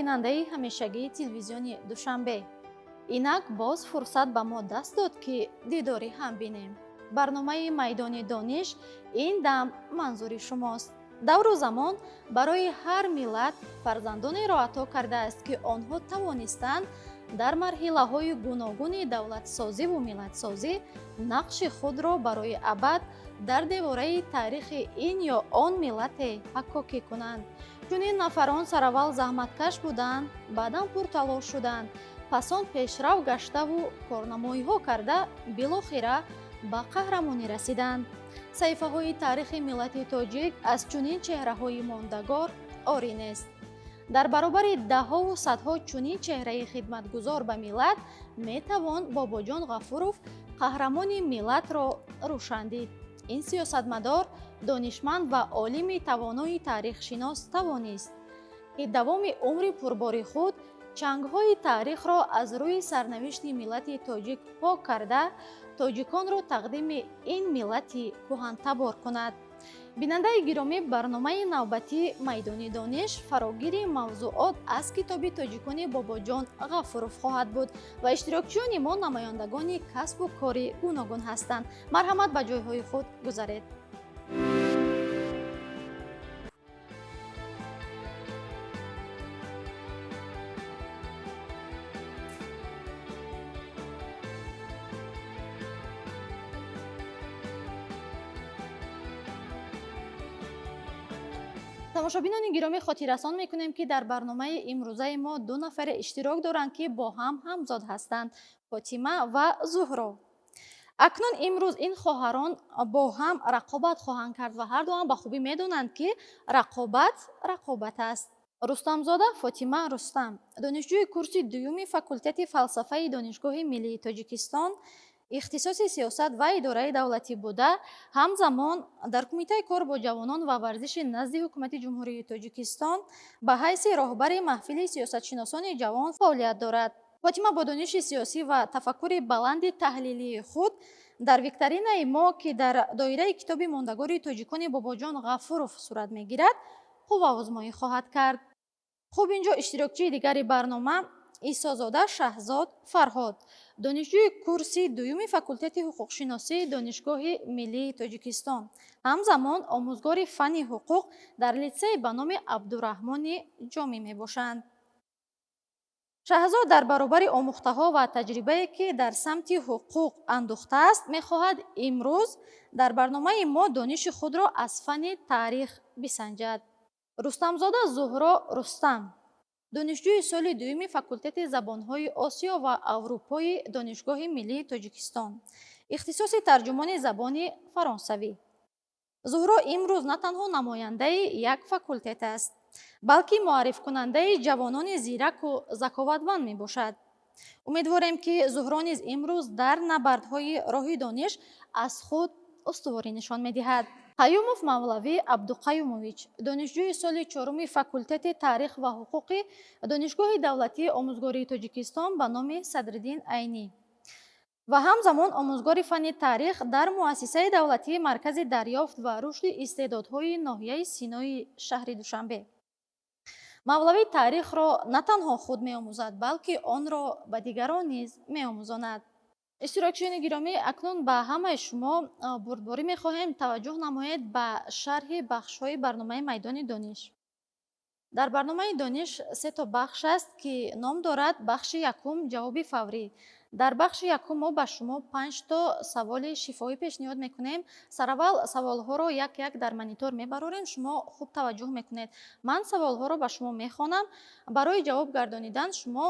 бинандаи ҳамешагии телевизиони Душанбе. Инак боз фурсат ба мо даст дод ки дидори ҳам бинем. барномаи майдони дониш ин дам манзури шумост. давру замон барои ҳар миллат фарзандонеро ато кардааст ки онҳо тавонистанд дар марҳилаҳои гуногуни давлатсозиву миллатсозӣ нақши худро барои абад дар девораи таърихи ин ё он миллате ҳаккокӣ кунанд. чунин нафарон сараввал заҳматкаш буданд, баъдан пурталош шуданд, пас он пешрав гаштаву корнамоиҳо карда билохира ба қаҳрамонӣ расиданд. саҳифаҳои таърихи миллати тоҷик аз чунин чеҳраҳои мондагор орӣ нест. дар баробари даҳову садҳо чунин чеҳраи хидматгузор ба миллат метавон бобоҷон ғафуров қаҳрамони миллатро рӯшан дид. ин сиёсатмадор донишманд ва олими тавонои таърихшинос тавонист ки давоми умри пурбори худ чангҳои таърихро аз рӯи сарнавишти миллати тоҷик пок карда тоҷиконро тақдими ин миллати кӯҳантабор кунад. бинандаи гиромӣ, барномаи навбатӣ майдони дониш фарогири мавзуот аз китоби тоҷикони бобоҷон ғафуров хоҳад буд ва иштирокчиёни мо намояндагони касбу кори гуногун ҳастанд. марҳамат, ба ҷойҳои худ гузаред. тамошобинони гиромӣ, хотиррасон мекунем ки дар барномаи имрӯзаи мо ду нафаре иштирок доранд ки бо ҳам ҳамзод ҳастанд: фотима ва зуҳро. акнун имрӯз ин хоҳарон бо ҳам рақобат хоҳанд кард ва ҳардуам ба хубӣ медонанд ки рақобат аст. рустамзода Фотима Рустам, донишҷӯи курси дуюми факултети фалсафаи Донишгоҳи Миллии Тоҷикистон, ихтисоси сиёсат ва идораи давлатӣ буда, ҳамзамон дар Кумитаи кор бо ҷавонон ва варзиши назди ҳукумати Ҷумҳурии Тоҷикистон ба ҳайси роҳбари маҳфили сиёсатшиносони ҷавон фаъолият дорад. фотима бо дониши сиёсӣ ва тафаккури баланди таҳлилии худ дар викторинаи мо, ки дар доираи китоби мондагори тоҷикони бобоҷон Ғафуров сурат мегирад, қувва озмоӣ хоҳад кард. хуб, инҷо иштирокчии дигари барнома Исозода Шаҳзод Фарҳод, донишҷӯи курси дуюми факултети ҳуқуқшиносии Донишгоҳи Миллии Тоҷикистон, ҳамзамон омӯзгори фанни ҳуқуқ дар литсеи ба номи Абдураҳмони Ҷомӣ мебошанд. Шаҳзод дар баробари омӯхтаҳо ва таҷрибае ки дар самти ҳуқуқ андӯхтааст, мехоҳад имрӯз дар барномаи мо дониши худро аз фанни таърих бисанҷад. Рустамзода Зуҳро Рустам, донишҷӯи соли дуюми факултети забонҳои Осиё ва Аврупои Донишгоҳи Миллии Тоҷикистон, ихтисоси тарҷумони забони фаронсавӣ. Зуҳро имрӯз на танҳо намояндаи як факултет аст, балки муаррифкунандаи ҷавонони зираку заковатманд мебошад. умедворем ки Зуҳро низ имрӯз дар набардҳои роҳи дониш аз худ устуворӣ нишон медиҳад. Қаюмов Мавлавӣ Абдуқаюмович, донишҷӯи соли чоруми факултети таърих ва ҳуқуқи Донишгоҳи давлатии омӯзгории Тоҷикистон ба номи Садриддин Айнӣ ва ҳамзамон омӯзгори фанни таърих дар муассисаи давлатии Маркази дарёфт ва рушди истеъдодҳои ноҳияи Синои шаҳри Душанбе. Мавлавӣ таърихро на танҳо худ меомӯзад, балки онро ба дигарон низ меомӯзонад. иштирокчиёни гиромӣ, акнун ба ҳамаи шумо бурдборӣ мехоҳем таваҷҷӯҳ намоед ба шарҳи бахшҳои барномаи майдони дониш. дар барномаи дониш 3 бахш аст, ки ном дорад. бахши якум ҷавоби фаврӣ. дар бахши якум мо ба шумо 5 саволи шифоӣ пешниҳод мекунем. сараввал саволҳоро як дар монитор мебарорем, шумо хуб таваҷҷӯҳ мекунед. ман саволҳоро ба шумо мехонам. барои ҷавоб гардонидан шумо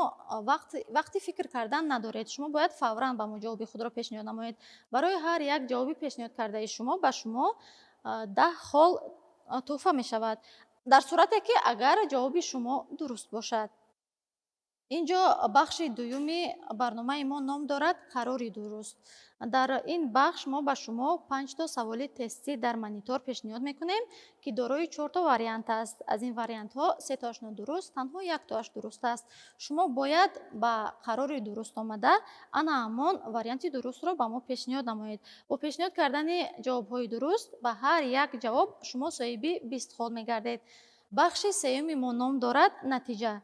вақти фикр кардан надоред. шумо бояд фавран ба мо ҷавоби худро пешниҳод намоед. барои ҳар як ҷавоби пешниҳод кардаи шумо ба шумо 10 хол тӯҳфа мешавад, дар сурате ки агар ҷавоби шумо дуруст бошад. инҷо бахши дуюми барномаи мо ном дорад қарори дуруст. дар ин бахш мо ба шумо 5 саволи тестӣ дар монитор пешниҳод мекунем, ки дорои 4 вариант аст. аз ин вариантҳо 3 нодуруст, танҳо 1 дуруст аст. шумо бояд ба қарори дуруст омада ана ҳамон варианти дурустро ба мо пешниҳод намоед. бо пешниҳод кардани ҷавобҳои дуруст ба ҳар як ҷавоб шумо соҳиби 20 хол мегардед. бахши сеюми мо ном дорад натиҷа.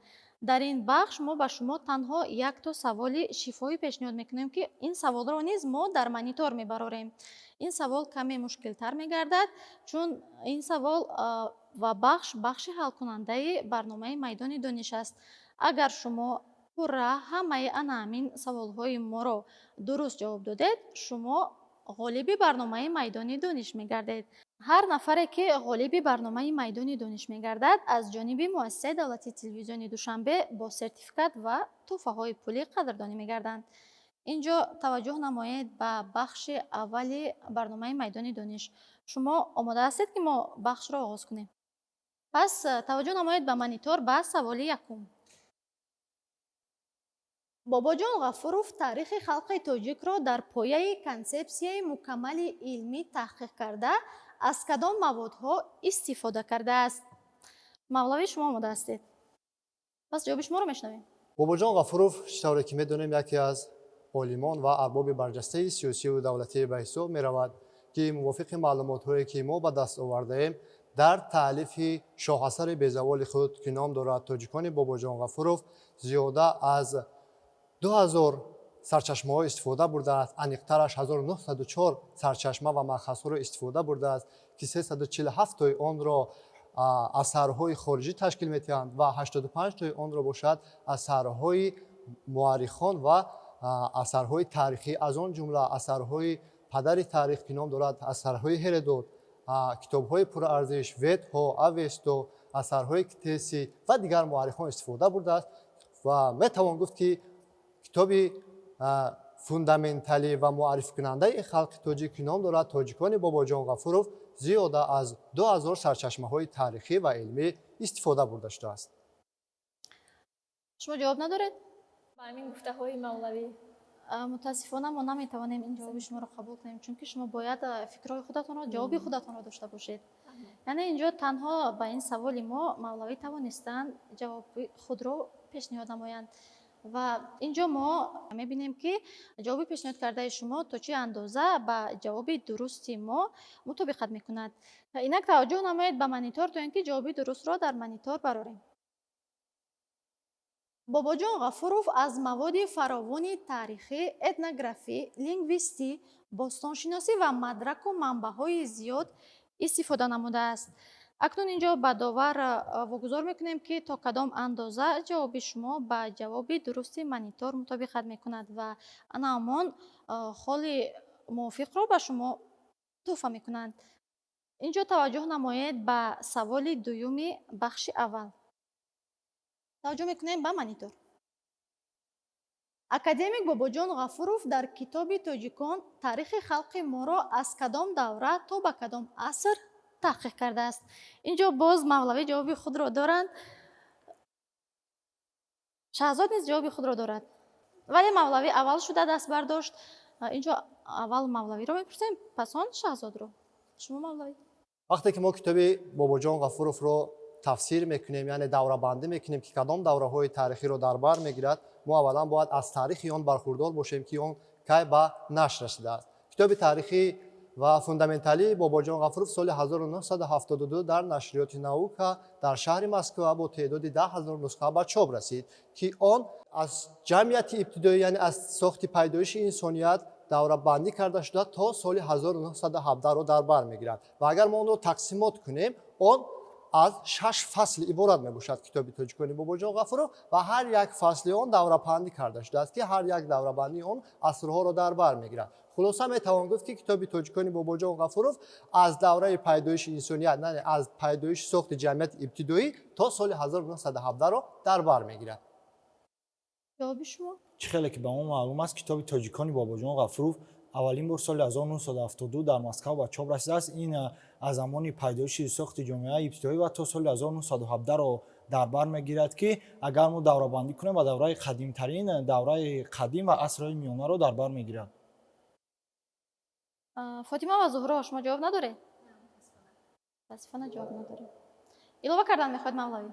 дар ин бахш мо ба шумо танҳо якто саволи шифоӣ пешниҳод мекунем, ки ин саволро низ мо дар монитор мебарорем. ин савол каме мушкилтар мегардад, чун ин савол ва бахши ҳалкунандаи барномаи майдони дониш аст. агар шумо пурра ҳамаи ана ҳамин саволҳои моро дуруст ҷавоб додед, шумо ғолиби барномаи майдони дониш мегардед. ҳар нафаре ки ғолиби барномаи майдони дониш мегардад, аз ҷониби муассисаи давлатии телевизиони Душанбе бо сертификат ва тӯҳфаҳои пулӣ қадрдонӣ мегарданд. инҷо таваҷҷӯҳ намоед ба бахши аввали барномаи майдони дониш. шумо омода ҳастед, ки мо бахшро оғоз кунем? пас таваҷҷӯҳ намоед ба монитор ба саволи якум. бобоҷон ғафуров таърихи халқи тоҷикро дар пояи консепсияи мукаммали илмӣ таҳқиқ карда аз кадом маводҳо истифода кардааст? мавлавӣ, шумо омода ҳастед? пас ҷавоби шуморо мешунавем. бобоҷон ғафуров, читавре ки медонем, яке аз олимон ва арбоби барҷастаи сиёсию давлатӣ ба ҳисоб меравад, ки мувофиқи маълумотҳое ки мо ба даст овардаем, дар таълифи шоҳасари безаволи худ ки ном дорад тоҷикони бобоҷон ғафуров, зиёда аз 2000 сарчашмаҳо истифода бурдааст. аниқтараш 1904 сарчашма ва махазҳоро истифода бурдааст, ки 347 тои онро асарҳои хориҷӣ ташкил метиҳанд ва 85 тои онро бошад асарҳои муаррихон ва асарҳои таърихӣ, аз он ҷумла асарҳои падари таърих ки ном дорад асарҳои Ҳеродот, китобҳои пурарзиш, ведҳо, авесто, асарҳои Ктеси ва дигар муаррихон истифода бурдааст. ва метавон гуфт, ки китоби фундаменталӣ ва муаррифкунандаи халқи тоҷик ки ном дорад тоҷикони бобоҷон ғафуров, зиёда аз 2000 сарчашмаҳои таърихӣ ва илмӣ истифода бурда шудааст. шумо ҷавоб надоред? ба ҳамин гуфтаҳои мавлавӣ мутаассифона мо наметавонем ин ҷавоби шуморо қабул кунем, чунки шумо бояд фикрҳои худатонро, ҷавоби худатонро дошта бошед. яъне инҷо танҳо ба ин саволи мо мавлавӣ тавонистанд ҷавоби худро пешниҳод намоянд. ва инҷо мо мебинем, ки ҷавоби пешниҳод кардаи шумо то чӣ андоза ба ҷавоби дурусти мо мутобиқат мекунад. инак таваҷҷӯҳ намоед ба монитор, то ин ки ҷавоби дурустро дар монитор барорем. бобоҷон ғафуров аз маводи фаровони таърихӣ, этнографӣ, лингвистӣ, бостоншиносӣ ва мадраку манбаъҳои зиёд истифода намудааст. акнун инҷо ба довар вогузор мекунем, ки то кадом андоза ҷавоби шумо ба ҷавоби дурусти монитор мутобиқат мекунад ва ана ҳамон холи мувофиқро ба шумо тӯҳфа мекунанд. инҷо таваҷҷӯҳ намоед ба саволи дуюми бахши аввал. таваҷҷӯҳ мекунем ба монитор. академик бобоҷон ғафуров дар китоби тоҷикон таърихи халқи моро аз кадом давра то ба кадом аср таҳқиқ кардааст? инҷо боз мавлавӣ ҷавоби худро доранд. шаҳзод низ ҷавоби худро дорад, вале мавлавӣ аввал шуда даст бардошт. инҷо аввал мавлавиро мепурсем, пас он шаҳзодро. шумо мавлавӣ. вақте ки мо китоби бобоҷон ғафуровро тафсир мекунем, яъне даврабандӣ мекунем, ки кадом давраҳои таърихиро дар бар мегирад, мо аввалан бояд аз таърихи он бархурдор бошем, ки он кай ба нашр расидааст. китоби таърихӣ ва фундаменталии бобоҷон ғафуров соли 1972 дар нашриёти наука дар шаҳри Москва бо теъдоди 10,000 нусха ба чоп расид, ки он аз ҷамъияти ибтидоӣ, яъне аз сохти пайдоиши инсоният даврабандӣ карда шуда то соли 1917ро дар бар мегирад. ва агар мо онро тақсимот кунем, он аз 6 фасли иборат мебошад китоби тоҷикони бобоҷон ғафуров ва ҳар як фасли он даврабандӣ карда шудааст, ки ҳар як даврабандии он асрҳоро дар бар мегирад. хулоса метавон гуфт, ки китоби тоҷикони бобоҷон ғафуров аз давраи пайдоиши инсоният, яъне аз пайдоиши сохти ҷамъияти ибтидоӣ то соли 1917ро дар бар мегирад. ҷавоби шумо? чӣ хеле ки ба мо маълум аст, китоби тоҷикони бобоҷон ғафуров аввалин бор соли 1972 дар Москва ба чоп расидааст. ин аз замони пайдоиши сохти ҷомеаи ибтидоӣ ва то соли 1917ро дар бар мегирад, ки агар мо даврабандӣ кунем ба давраи қадимтарин, давраи қадим ва асрҳои миёнаро дар бар мегирад. фотима ва зуҳро, шумо ҷавоб надоред? мутаассифона ҷавоб надоред. илова кардан мехоҳед мавлавӣ?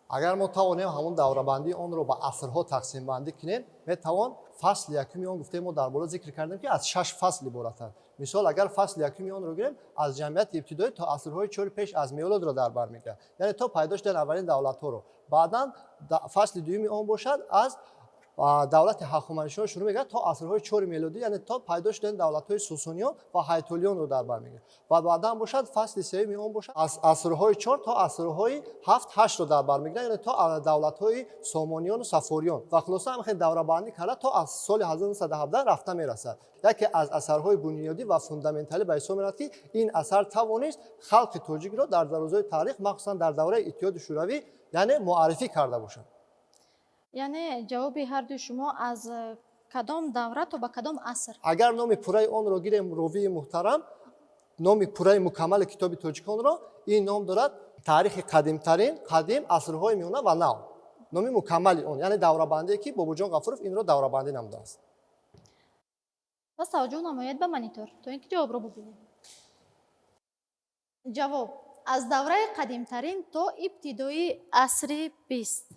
اگر ما توانیم همون دوره‌بندی اون رو به عصرها تقسیم بندی کنیم میتوان فصل یکمی اون گفتیم ما در بالا ذکر کردیم که از 6 فصل عبارت است. مثال اگر فصل یکمی اون رو گیریم از جمعیت ابتدایی تا عصرهای 4 پیش از میلاد رو در بر میگیرد، یعنی تا پیدایش در اولین دولت ها رو. بعدا فصل دومی اون باشد از دولت هخامنشیان شروع میگه تا عصرهای 4 میلادی، یعنی تا پیدایش در دولت‌های ساسانیان و هیتولیان رو در بر میگیره. و بعدا باشد فصل سومی اون باشد از عصرهای 4 تا عصرهای 7 8 رو در بر میگیره، یعنی تا دولت‌های سامانیان و صفوریان. و خلاصه هم خیلی دوره‌بندی کرده تا از سال 1917 رفته میرسد. یکی از اثرهای بنیادی و فوندامنتالی به حساب میاد که این اثر توانست خلق تاجیک را در درازای تاریخ مخصوصا در دوره اتحاد شوروی یعنی معرفی کرده باشد. یعنی جوابی هر دو شما از کدام دوره تا به کدام عصر؟ اگر نام پوره اون رو گیریم روی محترم، نام پوره مکمل کتاب تاجیکان را این نام دارد تاریخ قدیم عصرهای میانه و نو. نام مکمل اون یعنی دوره‌بندی که باباجان غفورов این رو دوره‌بندی نموده است. بس توجه نمایید به مانیتور تا اینکه جواب رو ببینید. جواب از دوره قدیمترین تا ابتدای عصر 20.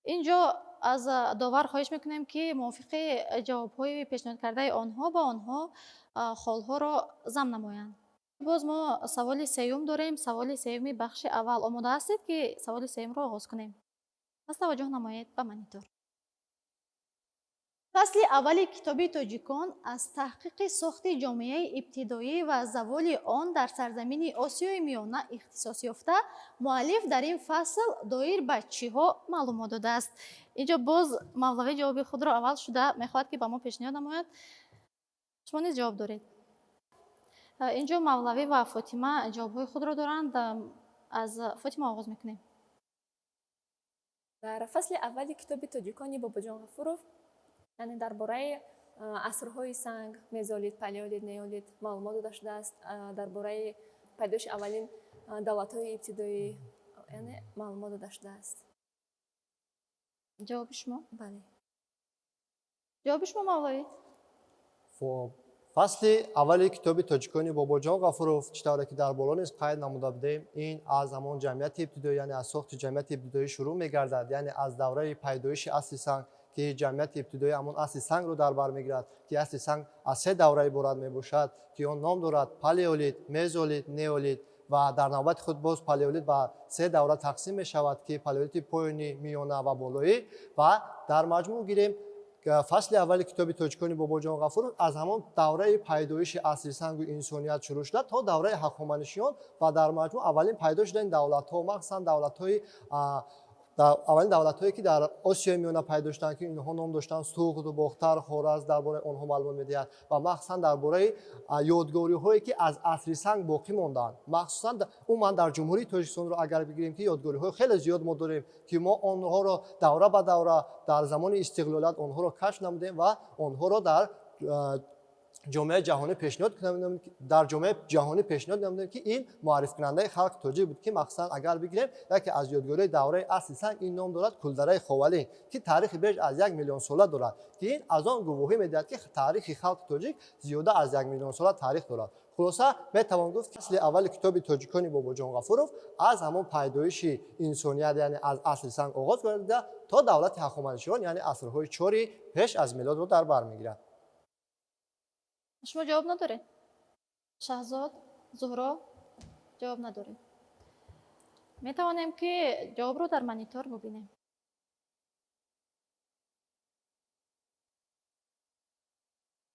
اینجا از داور خواهش میکنیم که موافق جوابهای پیشنهاد کرده آنها با آنها خالها را ضم نمایند. باز ما سوال سوم داریم. سوال سومی بخش اول. آماده هستید که سوال سوم را آغاز کنیم؟ پس توجه نمایید به مانیتور. فصل اول کتاب تاجیکان از تحقیق ساخت جامعه ابتدایی و زوال آن در سرزمین آسیای میانه اختصاص یافته، مؤلف در این فصل دایر به چیها معلومات داده است. اینجا باز مولوی جواب خود را اول شده میخواهد که به ما پیشنهاد نماید. شما نیز جواب دارید. اینجا مولوی و فاطمه جوابهای خود را دارند. از فاطمه آغاز میکنیم. در فصل اول کتاب تاجیکان باباجان غفورов یعنی درباره عصرهای سنگ، مزولیت، پلیولیت، نیولیت معلومات داده شده است. درباره پیدایش اولین دولت‌های ابتدایی یعنی معلومات داده شده است. جواب شما؟ بله. جواب شما مولوی؟ فصل اول کتاب تاجیکان باباجان غفورov چطوری که در بالا نیز قید نموده بودیم این از همان جمعیت ابتدایی یعنی از ساخت جمعیت ابتدایی شروع می‌گردد، یعنی از دوره پیدایش اصل سنگ که جمعیت ابتدایی همون اصل سنگ رو در بر میگیرد که اصل سنگ از سه دوره عبارت میباشد که اون نام دارد پلیولیت، مزولیت، نیولیت و در نوبت خود باز پلیولیت به سه دوره تقسیم می شود که پلیولیت پایینی، میانه و بالایی. و در مجموع گیریم فصل اول کتاب تاجیکان باباجان غفورov از همان دوره پیدایش اصل سنگ و انسانیت شروع شده تا دوره هخامنشیان و در مجموع اولین پیدایش در این دولت‌ها مخصوصا دولت‌های اولین دولت‌هایی که در آسیای میانه پیدا شدند که اینها نام داشتند سوغد و باختر، خوارزم درباره آنها معلومات می‌دهد و مخصوصا درباره یادگاری‌هایی که از عصر سنگ باقی ماندند. مخصوصا اون در جمهوری تاجیکستان رو اگر بگیریم که یادگاری‌های خیلی زیاد ما داریم که ما آنها را دوره به دوره در زمان استقلالت آنها را کشف نمودیم و آنها را در جامعه جهانی پیشنهاد نمودیم که این معرفی کننده خلق تاجیک بود که مخصوصا اگر بگیریم یکی از یادگاری دوره اصل سنگ این نام دارد کلدره خاولین که تاریخ بیش از 1 میلیون ساله دارد که این از آن گواهی میدهد که تاریخ خلق تاجیک زیاده از 1 میلیون ساله تاریخ دارد. خلاصه میتوان گفت فصل اول کتاب تاجیکان باباجان غفورov از همون پیدایش انسانیت یعنی از اصل سنگ آغاز گردیده تا دولت هخامنشیان یعنی عصرهای 4 پیش از میلاد رو در بر میگیرد. شما جواب نداره؟ شهزاد، زهرا جواب نداره. می توانیم که جواب رو در مانیتور ببینیم.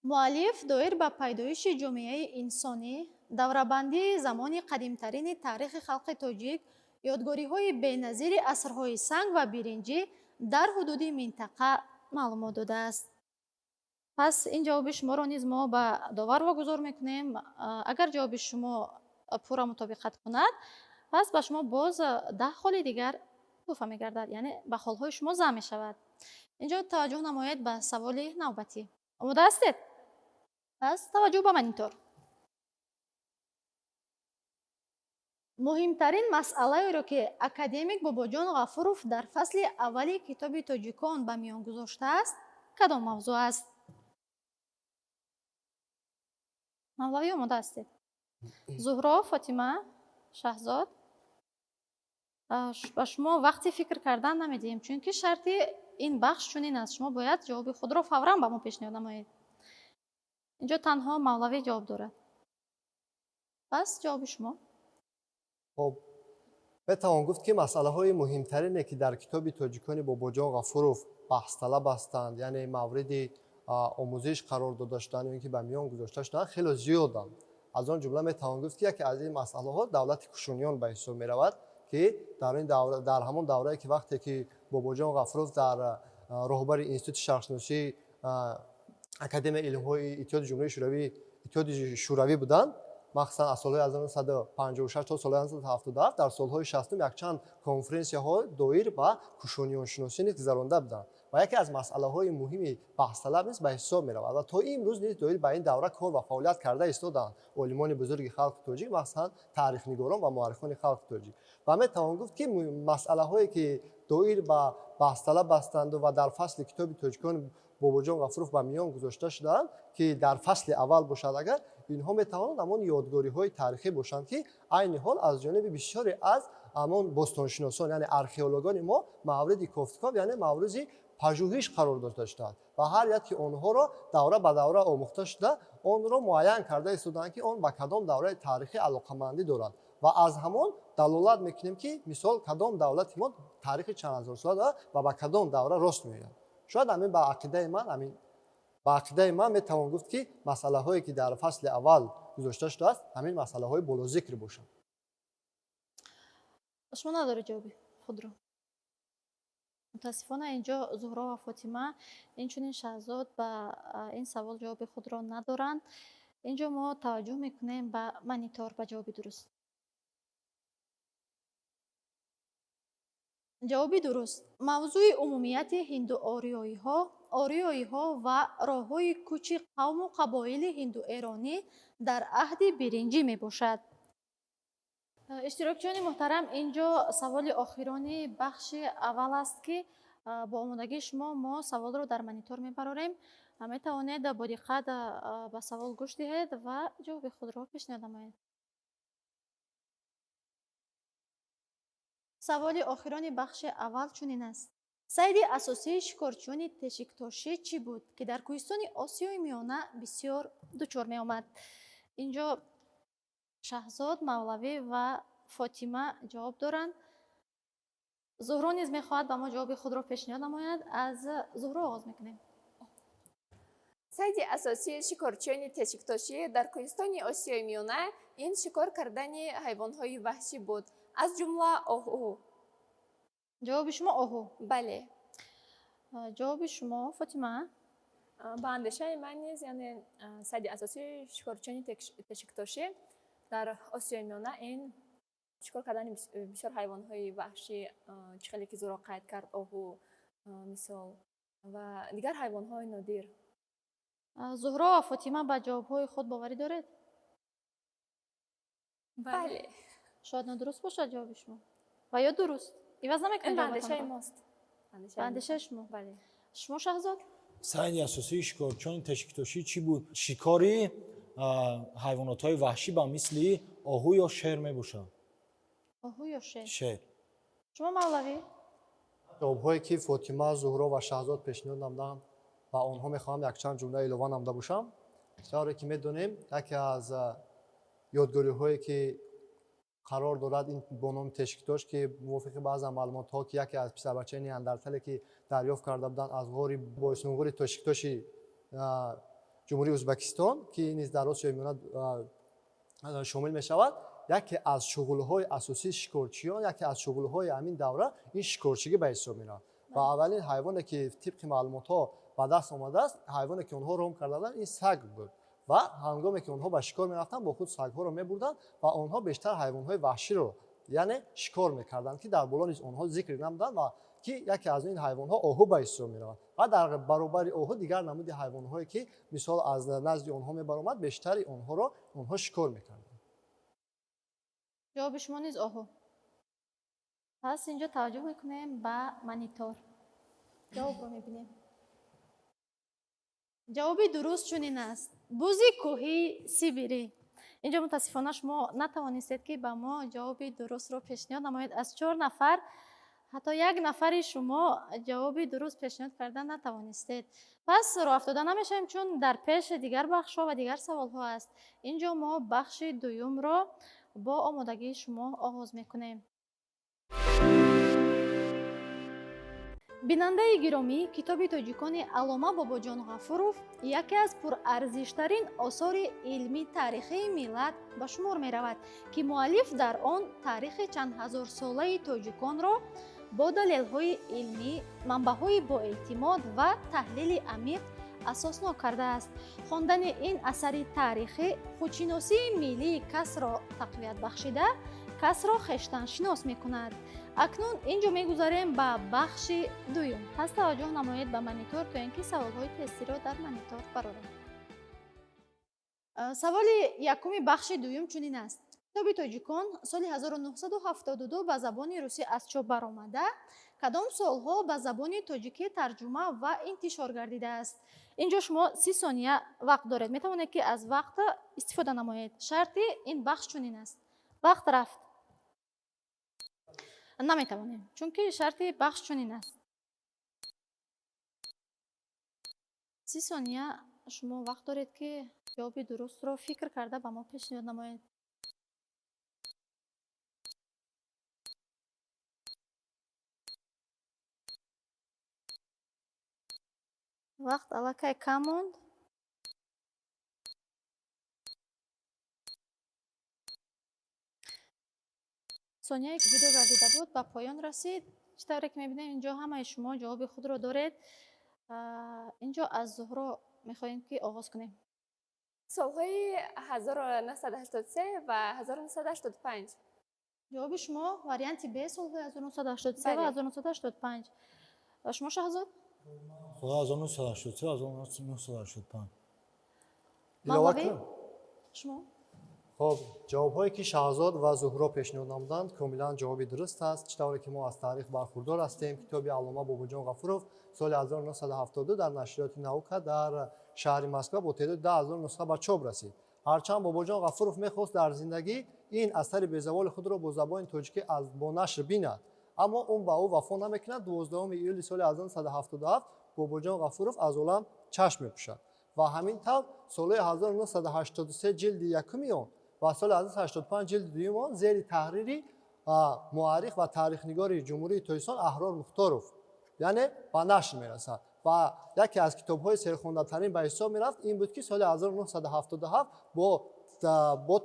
مؤلف دایر به پیدایش جامعه انسانی، دوره‌بندی زمان قدیمترین تاریخ خلق تاجیک، یادگاری‌های بی‌نظیر عصرهای سنگ و برنجی در حدود منطقه معلومات داده است. پس این جواب شما را نیز ما به داور واگذار میکنیم. اگر جواب شما پورا مطابقت کند پس به شما باز 10 خال دیگر اضافه میگردد، یعنی به خالهای شما ضم می شود. اینجا توجه نمایید به سوال نوبتی. آماده هستید؟ پس توجه به من اینطور. مهمترین مسئله را که اکادمیک باباجان غفورov در فصل اولی کتاب تاجیکان به میان گذاشته است کدام موضوع است؟ مولوی آماده هستید؟ زهرا، فاطمه، شهزاد. ба шумо вақти фикр кардан намедиҳем, чунки шарти ин бахш чунин аст. Шумо бояд ҷавоби худро фавран ба мо пешниҳод намоед. инҷо танҳо Мавлавӣ ҷавоб дорад. пас ҷавоби шумо. خب بتوان گفت که مسئله های مهمترینه که در کتاب تاجیکان باباجان غفورов بحث طلب هستند، یعنی مورد آموزش قرار داده شدن و اینکه به میان گذاشته شدن خیلی زیادند. از آن جمله میتوان گفت که یکی از این مسئله ها دولت کوشانیان به حساب می رود که در این دوره، در همان دوره که وقتی که باباجان غفورov در راهبر انستیتوت شرقشناسی اکادمی علم های اتحاد شوروی بودند، مخصوصا از سالهای 1956 تا سال 1977 در سالهای 60 یکچند کنفرانسی‌های دایر به کوشانیان شناسی نیز گذرانده بودند و یکی از مسئله‌های مهم بحث طلب نیز به حساب می‌رود و تا امروز نیز دایر به این دوره کار و فعالیت کرده ایستادند علمان بزرگ خلق تاجیک، مثلا تاریخ نگاران و مورخان خلق تاجیک. و می‌توان گفت که مسئله‌هایی که دایر به بحث طلب هستند و در فصل کتاب تاجیکان باباجان غفورov به میان گذاشته شدند که در فصل اول باشد، اگر اینها میتوانند همان یادگاری‌های تاریخی باشند که عین حال از جانب بسیاری از همان باستانشناسان یعنی آرخئولوگان ما مورد کافتکار یعنی مورد پژوهش قرار داده شدند و هر یک آنها را دوره به دوره آموخته شده آن را معین کرده ایستادند که آن به کدام دوره تاریخی علاقه‌مندی دارد و از همان دلالت میکنیم که مثال کدام دولت ما تاریخ چند هزار ساله دارد و به کدام دوره راست میآید. شاید همین به عقیده من میتوان گفت که مسئله هایی که در فصل اول گذاشته شده است همین مسئله های بالا ذکر باشند. شما نداره جوابی خود رو. متاسفانه اینجا زهرا و فاطمه اینچنین شهزاد به این سوال جواب خود را ندارند. اینجا ما توجه میکنیم به منیتار به جواب درست. جوابی درست. موضوع عمومیت هندو آریایی ها و راه های کوچ قوم و قبایل هندو ایرانی در عهد برنجی می باشد. اشتراکچیان محترم، اینجا سوال آخرانی بخش اول است که با آمادگی شما ما سوال رو در مانیتور می براریم. می توانید با دقت به سوال گوش دهید و جواب خود را پیشنهاد نمایید. سوال آخرانی بخش اول چنین است: سید اساسی شکارچیان تشک‌تاشی چی بود که در کوهستان آسیای میانه بسیار دچار می آمد؟ اینجا شهزاد، مولوی و فاطمه جواب دارند. زهرا نیز میخواهد به ما جواب خود را پیشنهاد نماید. از زهرا آغاز میکنیم. سید اساسی شکارچیان تشک‌تاشی در کوهستان آسیای میانه این شکار کردن حیوان‌های وحشی بود، از جمله آهو. جواب شما آهو؟ بله. جواب شما فاطمه؟ با اندیشه من نیز یعنی سید اساسی شکارچیان تشک‌تاشی در آسیای میانه این شکار کردن بسیار حیوان‌های وحشی چخیلی که زورا قید کرد، آهو مثال و دیگر حیوان‌های نادر. زهرا و فاطمه با جواب‌های خود باوری دارید؟ بله. شاید ندرست باشد جواب شما و یا درست. عوض نمی‌کنید. اندیشه ماست. اندیشه شما. بله. شما شهزاد؟ سید اساسی شکارچیان تشک‌تاشی چی بود؟ شکاری حیوانات‌های وحشی با مثل آهو یا شیر میباشد. آهو یا شیر؟ شیر. شما مولوی؟ جواب‌هایی که فاطمه، زهرا و شهزاد پیشنهاد نمودند و آنها می‌خواهم یک چند جمله اضافه نموده باشم. چرا که می‌دونیم یکی از یادگاری‌هایی که قرار دارد این با نام تشک‌تاش که موافق بعضی معلومات‌ها که یکی از پسر بچه‌های نیاندرتالی که دریافت کرده بودند از غار بایسنگور تشک‌تاش جمهوری ازبکستان که نیز در آسیای میانه شامل می‌شود، یکی از شغل‌های اساسی شکارچیان، یکی از شغل‌های همین دوره این شکارچیگی به حساب می‌رود و اولین حیوانی که طبق معلومات‌ها به دست آمده است، حیوانی که آنها رام کرده بودند این سگ بود و هنگامی که آنها به شکار می‌رفتند با خود سگ‌ها را می‌بردند و آنها بیشتر حیوان‌های وحشی را یعنی شکار می‌کردند که در بالا نیز آنها ذکر نمودند و که یکی از این حیوان‌ها آهو به حساب می‌رود و در برابر آهو دیگر نمود حیوان‌هایی که مثال از نزد آنها می‌برآمد بیشتر آنها شکار می‌کردند. جواب شما نیز آهو. پس اینجا توجه میکنیم به مانیتور. جواب رو میبینیم. جوابی درست چنین است: بوز کوهی سیبیری. اینجا متاسفانه شما نتوانستید که به ما جواب درست رو پیشنهاد نمایید. از 4 نفر حتی 1 نفری شما جواب درست پیشنهاد کردن نتوانستید. پس راه افتاده نمیشیم چون در پیش دیگر بخش ها و دیگر سوال ها است. اینجا ما بخش دوم رو با آمادگی شما آغاز میکنیم. بیننده گرامی، کتاب تاجیکان علامه باباجان غفورов یکی از پرارزشترین آثار علمی تاریخی ملت به شمار می رود که مؤلف در آن تاریخ چند هزار ساله تاجیکان را با دلیل‌های علمی، منبع‌های با اعتماد و تحلیل عمیق اساسنا کرده است. خواندن این اثر تاریخی خودشناسی ملی کس را تقویت بخشیده، کس را خویشتن شناس می کند. اکنون اینجا می گذاریم به بخش دوم. پس توجه نمایید به مانیتور تا اینکه سوال‌های تستی را در مانیتور برآوریم. سوال یکم بخش دوم چنین است: کتاب تاجیکان سال 1972 به زبان روسی از چاپ برآمده، کدام سالها به زبان تاجیکی ترجمه و انتشار گردیده است؟ اینجا شما 30 ثانیه وقت دارید. می توانید که از وقت استفاده نمایید. شرط این بخش چنین است: وقت رفت. نمی توانیم چون که شرط بخش چنین است. 30 ثانیه شما وقت دارید که جواب درست رو فکر کرده به ما پیشنهاد نمایید. وقت الکی کم موند. ثانیه که ویدیو گردیده بود به پایان رسید. چطوری که میبینید اینجا همه شما جواب خود رو دارید. اینجا از زهرا میخوایم که آغاز کنیم. سالهای 1983 و 1985. جواب شما واریانت ب سالهای 1983 و 1985. شما شهزاد؟ 1983 1985. مولوی؟ شما؟ خب جواب‌هایی که شهزاد و زهرا پیشنهاد نمودند کاملا جواب درست است. چطوری که ما از تاریخ برخوردار هستیم، کتاب علامه باباجان غفورov سال 1972 در نشریات نوکا در شهر مسکو با تعداد 10,000 نسخه به چاپ رسید. هرچند باباجان غفورov می‌خواست در زندگی این اثر بی‌زوال خود را با زبان تاجیکی از با نشر بیند، اما اون با او وفا نمی‌کند. 12 ایول سال 1977 باباجان غفورov از عالم چشم می‌پوشد و همین طور سال 1983 جلد یکم آن و سال 1985 جلد دوم آن زیر تحریری مورخ و تاریخ‌نگار جمهوری تاجیکستان احرار مختاروف یعنی به نشر می‌رسد و یکی از کتاب‌های سرخوانده‌ترین به حساب می‌رفت. این بود که سال 1977 با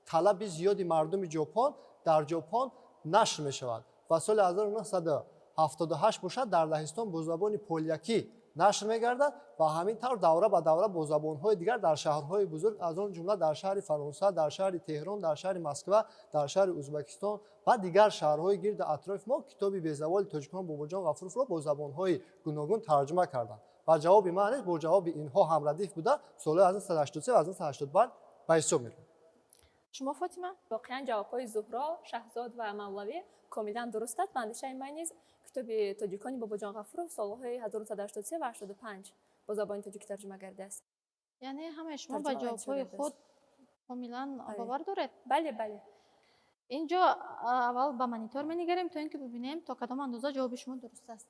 طلب زیادی مردم ژاپن در ژاپن نشر می‌شود و سال 1978 باشد در لهستان با زبان پولیاکی نشر می‌گردد و همین طور دوره به دوره با زبان‌های دیگر در شهرهای بزرگ از آن جمله در شهر فرانسه، در شهر تهران، در شهر مسکو، در شهر ازبکستان و دیگر شهرهای گرد اطراف ما کتابی بی‌زوال تاجیکان باباجان غفورov را با زبان‌های گوناگون ترجمه کردند و جواب من با جواب اینها هم ردیف بوده. سال 1983 و 1985 به حساب می‌رود. شما فاطمه؟ واقعا جواب‌های زهرا، شهزاد و مولوی کاملا درست است. اندیشه من نیز کتاب تاجیکان باباجان غفورov سالهای 1983 و 85 با زبان تاجیک ترجمه کرده است. یعنی همه شما با جواب‌های خود کاملا باور دارید؟ بله بله. اینجا اول با مانیتور می‌نگریم تا اینکه ببینیم تا کدام اندازه جواب شما درست است.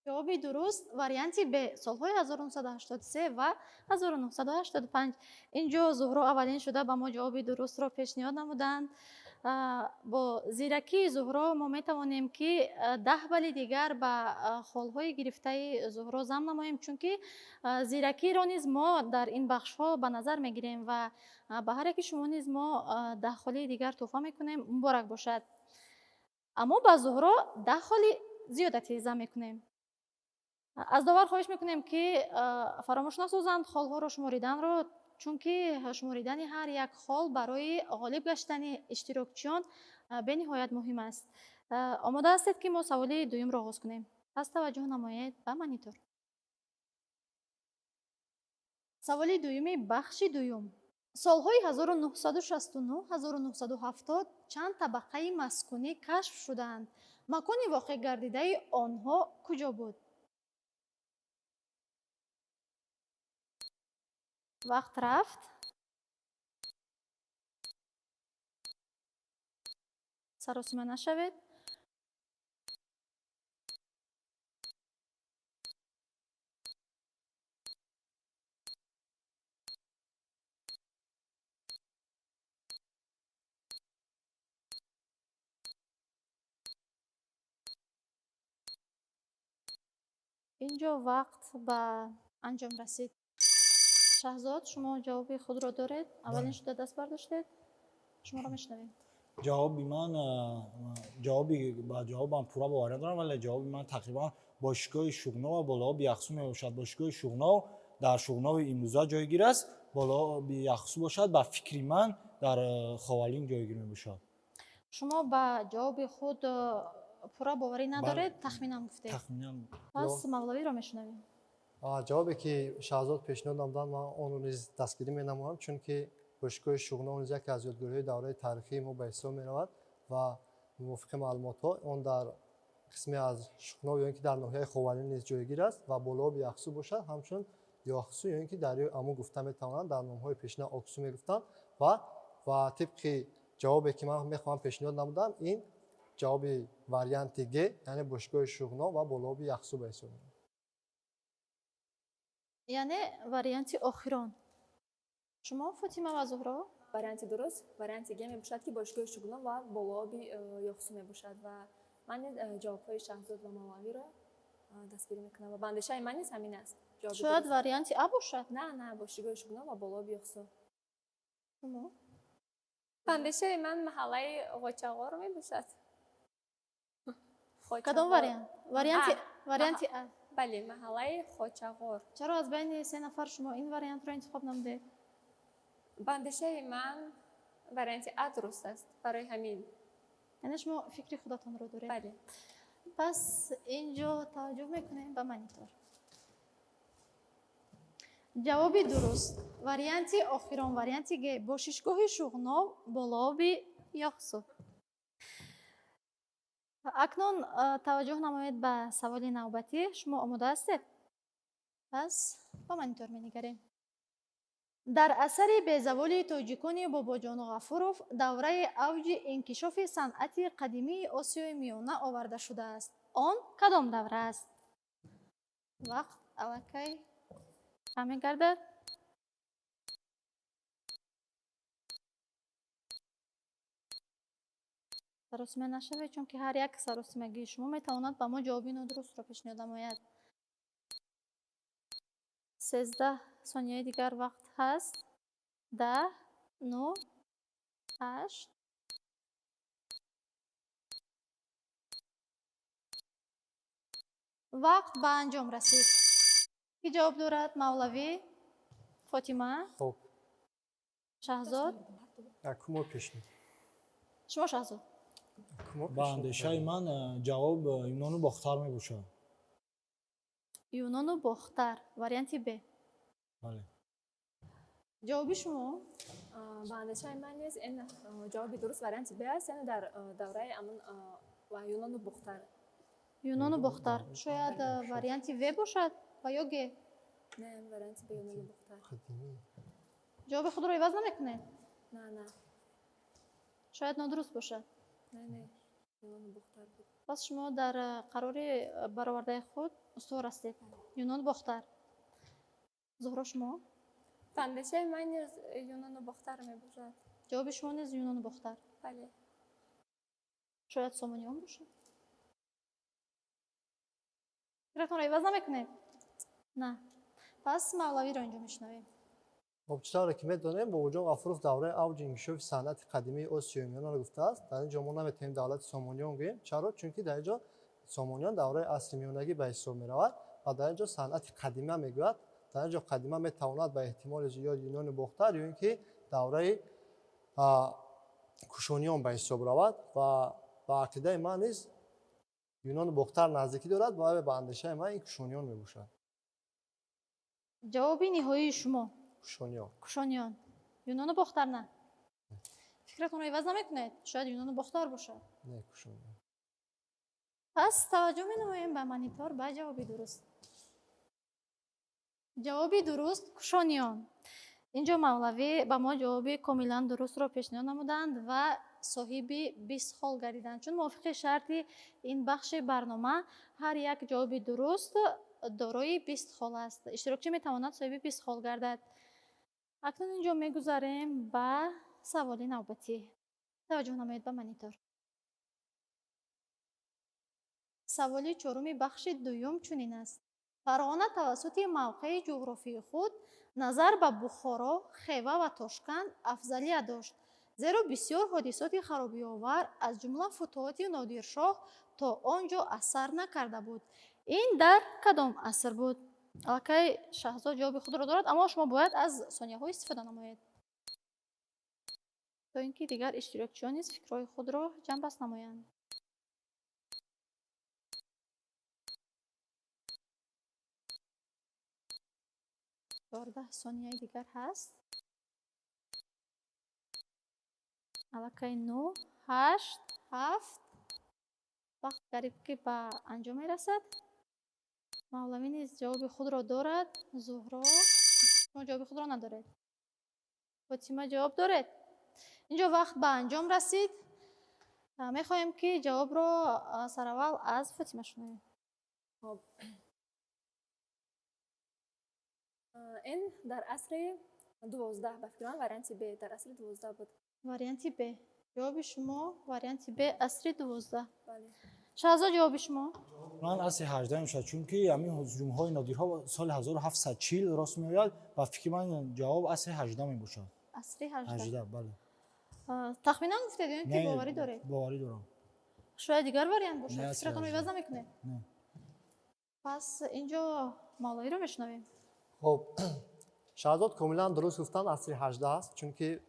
جواب درست واریانت ب سالهای 1983 و 1985. اینجا زهرا اولین شده به ما جواب درست را پیشنهاد نمودند. با زیرکی زهرا ما می توانیم که 10 بال دیگر به خالهای گرفته زهرا ضم نماییم، چون که زیرکی را نیز ما در این بخش ها به نظر می گیریم و به هر یک شما نیز ما 10 خالی دیگر تحفه می کنیم. مبارک باشد. اما با زهرا 10 خالی زیادتی ضم می کنیم. از داور خواهش میکنیم که فراموش نسازند خالها را شماریدن را، چون که شماریدن هر یک خال برای غالب گشتن اشتراکچیان به نهایت مهم است. آماده هستید که ما سوال دوم را آغاز کنیم؟ پس توجه نمایید به مانیتور. سوال دوم بخش دوم. سالهای 1969 1970 چند طبقه مسکونی کشف شدند. مکان واقع گردیده آنها کجا بود؟ وقت رفت. саросима нашавед. инҷо вақт ба анҷом расид. шаҳзод, шумо ҷавоби худро доред? аввалин шуда даст бардоштед. шуморо мешунавем. ҷавоби ман ба ҷавобам пурра бовария дорам, вале ҷавоби ман тақрибан бошгоҳи Шуғнов ва болооби Яхсу мебошад. Бошгоҳи Шуғнов дар Шуғнови имрӯза ҷойгир аст, болооби Яхсу бошад ба фикри ман дар Ховалин ҷойгир мебошад. шумо ба ҷавоби худ пурра боварӣ надоред? Тахминан гуфтед. Тахминан пас мавлавиро мешунавем. ҷавобе ки шаҳзод пешниҳод намуданд ман онро низ дастгирӣ менамоям, чунки бошгоҳи Шуғнов низ яке аз ёдгориҳои давраи таърихии мо ба ҳисоб меравад ва мувофиқи маълумотҳо он дар қисме аз Шуғнов ё ин ки дар ноҳияи Ховалин низ ҷойгир аст ва болооби Яхсу бошад, ҳамчун Ёхсу ё ин ки дарёи Аму гуфта метавонанд, дар номҳои пешина Оксу мегуфтанд ва тибқи ҷавобе ки ман мехоҳам пешниҳод намудам, ин ҷавоби варианти Г, яъне бошгоҳи Шуғнов ва болооби Яхсу ба ҳисоб меравад. яъне варианти охирон. шумо Фотима ва Зуҳро? варианти дуруст варианти Г мебошад ки бошгоҳи Шуғнов ва болооби Ёхсу мебошад ва ман ҷавобҳои Шаҳзод ва Мавлавиро дастгирӣ мекунам ва ба андешаи ман низ ҳамин аст. ҷавоби шояд дуруст. варианти А бошад. Не, бошгоҳи Шуғнов ва болооби Ёхсу. шумо? ба андешаи ман маҳаллаи Ғочағор мебошад. кадом вариант? варианти А. бале, маҳаллаи Ғочағор. чаро аз байни се нафар шумо ин вариантро интихоб намудед? ба андешаи ман варианти А дуруст аст. барои ҳамин яъне шумо фикри худатонро доред? бале. пас инҷо таваҷҷӯҳ мекунем ба монитор. ҷавоби дуруст варианти охирон, варианти Г, бошишгоҳи Шуғнов, болооби Ёхсу. акнун таваҷҷӯҳ намоед ба саволи навбатӣ. шумо омода ҳастед? пас ба монитор менигарем. дар асари безаволи тоҷикони Бобоҷон Ғафуров давраи авҷи инкишофи санъати қадимии Осиёи Миёна оварда шудааст. он кадом давра аст? вақт аллакай кам мегардад. саросима нашавед, чунки ҳар як саросимагии шумо метавонад ба мо ҷавоби нодурустро пешниҳод намояд. 13 сонияи дигар вақт ҳаст. 10, 9, 8. вақт ба анҷом расид. ки ҷавоб дорад? Мавлавӣ, Фотима, хуб, Шаҳзод. якумо пешниҳод. шумо Шаҳзод. ба андешаи ман ҷавоб Юнону бохтар мебошад. Юнону бохтар, варианти Б. бале. ҷавоби шумо? ба андешаи ман низ ин ҷавоби дуруст варианти Б аст, яъне дар давраи амн ва Юнону бухтар. Юнону бохтар. шояд варианти В бошад ва ё Г. Не, варианти Б Юнону бухтар. Қадимӣ. ҷавоби худро иваз намекунед? Не. шояд нодуруст бошад. Не. Юнону бухтар буд. пас шумо дар қарори баровардаи худ устувор ҳастед. Юнон бохтар. Зуҳро шумо? ба андешаи ман низ Юнону бухтар мебошад. ҷавоби шумо низ Юнону бохтар. бале. шояд Сомониён бошад. фикратонро иваз намекунед? на. пас Мавлавиро инҷо мешунавем. خب چطوره که میدونیم باباجان غفورов давраи авҷи инкишофи санъати қадимии Осиёи Миёнаро гуфтааст. дар инҷо мо наметавонем давлати Сомониён гӯем. чаро? чунки дар инҷо Сомониён давраи асри миёнагӣ ба ҳисоб меравад ва дар инҷо санъати қадима мегӯяд. дар инҷо қадима метавонад ба эҳтимоли зиёд Юнони бохтар ё ин ки давраи кушониён ба ҳисоб равад ва ба ақидаи ман низ Юнони бохтар наздикӣ дорад ва ба андешаи ман ин кушониён мебошад. ҷавоби ниҳоии шумо? кушониён. кушониён. Юнону бохтар на. фикратонро иваз намекунед? шояд Юнону бохтар бошад. не кушониён. пас таваҷҷӯҳ менамоем ба монитор ба ҷавоби дуруст. ҷавоби дуруст кушониён. инҷо Мавлавӣ ба мо ҷавоби комилан дурустро пешниҳод намуданд ва соҳиби 20 хол гардиданд, чун мувофиқи шарти ин бахши барнома ҳар як ҷавоби дуруст дорои 20 хол аст. Иштирокчӣ метавонад соҳиби 20 хол гардад. акнун инҷо мегузарем ба саволи навбатӣ. таваҷҷӯҳ намоед ба монитор. саволи чоруми бахши дуюм чунин аст. Фарғона тавассути мавқеи ҷуғрофии худ назар ба Бухоро, Хева ва Тошканд афзалия дошт, зеро бисёр ҳодисоти харобиовар аз ҷумла футуҳоти Нодиршоҳ то он ҷо асар накарда буд. Ин дар кадом аср буд? Аллакай Шаҳзод ҷавоби худро дорад, аммо шумо бояд аз сонияҳо истифода намоед, то ин ки дигар иштирокчиён низ фикрҳои худро ҷамъбаст намоянд. 14 сонияи дигар ҳаст. аллакай 9, 8, 7. вақт қариб ки ба анҷом мерасад. мавлавӣ низ ҷавоби худро дорад. зуҳро шумо ҷавоби худро надоред. фотима ҷавоб доред. инҷо вақт ба анҷом расид. мехоҳем ки ҷавобро сараввал аз фотима шунавем. ин дар асри 12 ба фикр ман варианти Б дар асри 12 буд. варианти Б. ҷавоби шумо варианти Б асри 12. бале. Шаҳзод ҷавоби шумо? ман асри 18 мешавад, чунки ҳамин ҳуҷумҳои Нодирҳо соли 1740 рост меояд. ба фикри ман ҷавоб асри 18 мебошад. асри 18. 18 бале. тахминан гуфтед ё ин ки боварӣ доред? боварӣ дорам. шояд дигар вариант Не, бошад. асри фикратонро 18. иваз намекунед? Не. пас инҷо мавлавиро мешунавем. خب شهزاد کاملا درست گفتن عصر 18 است چون که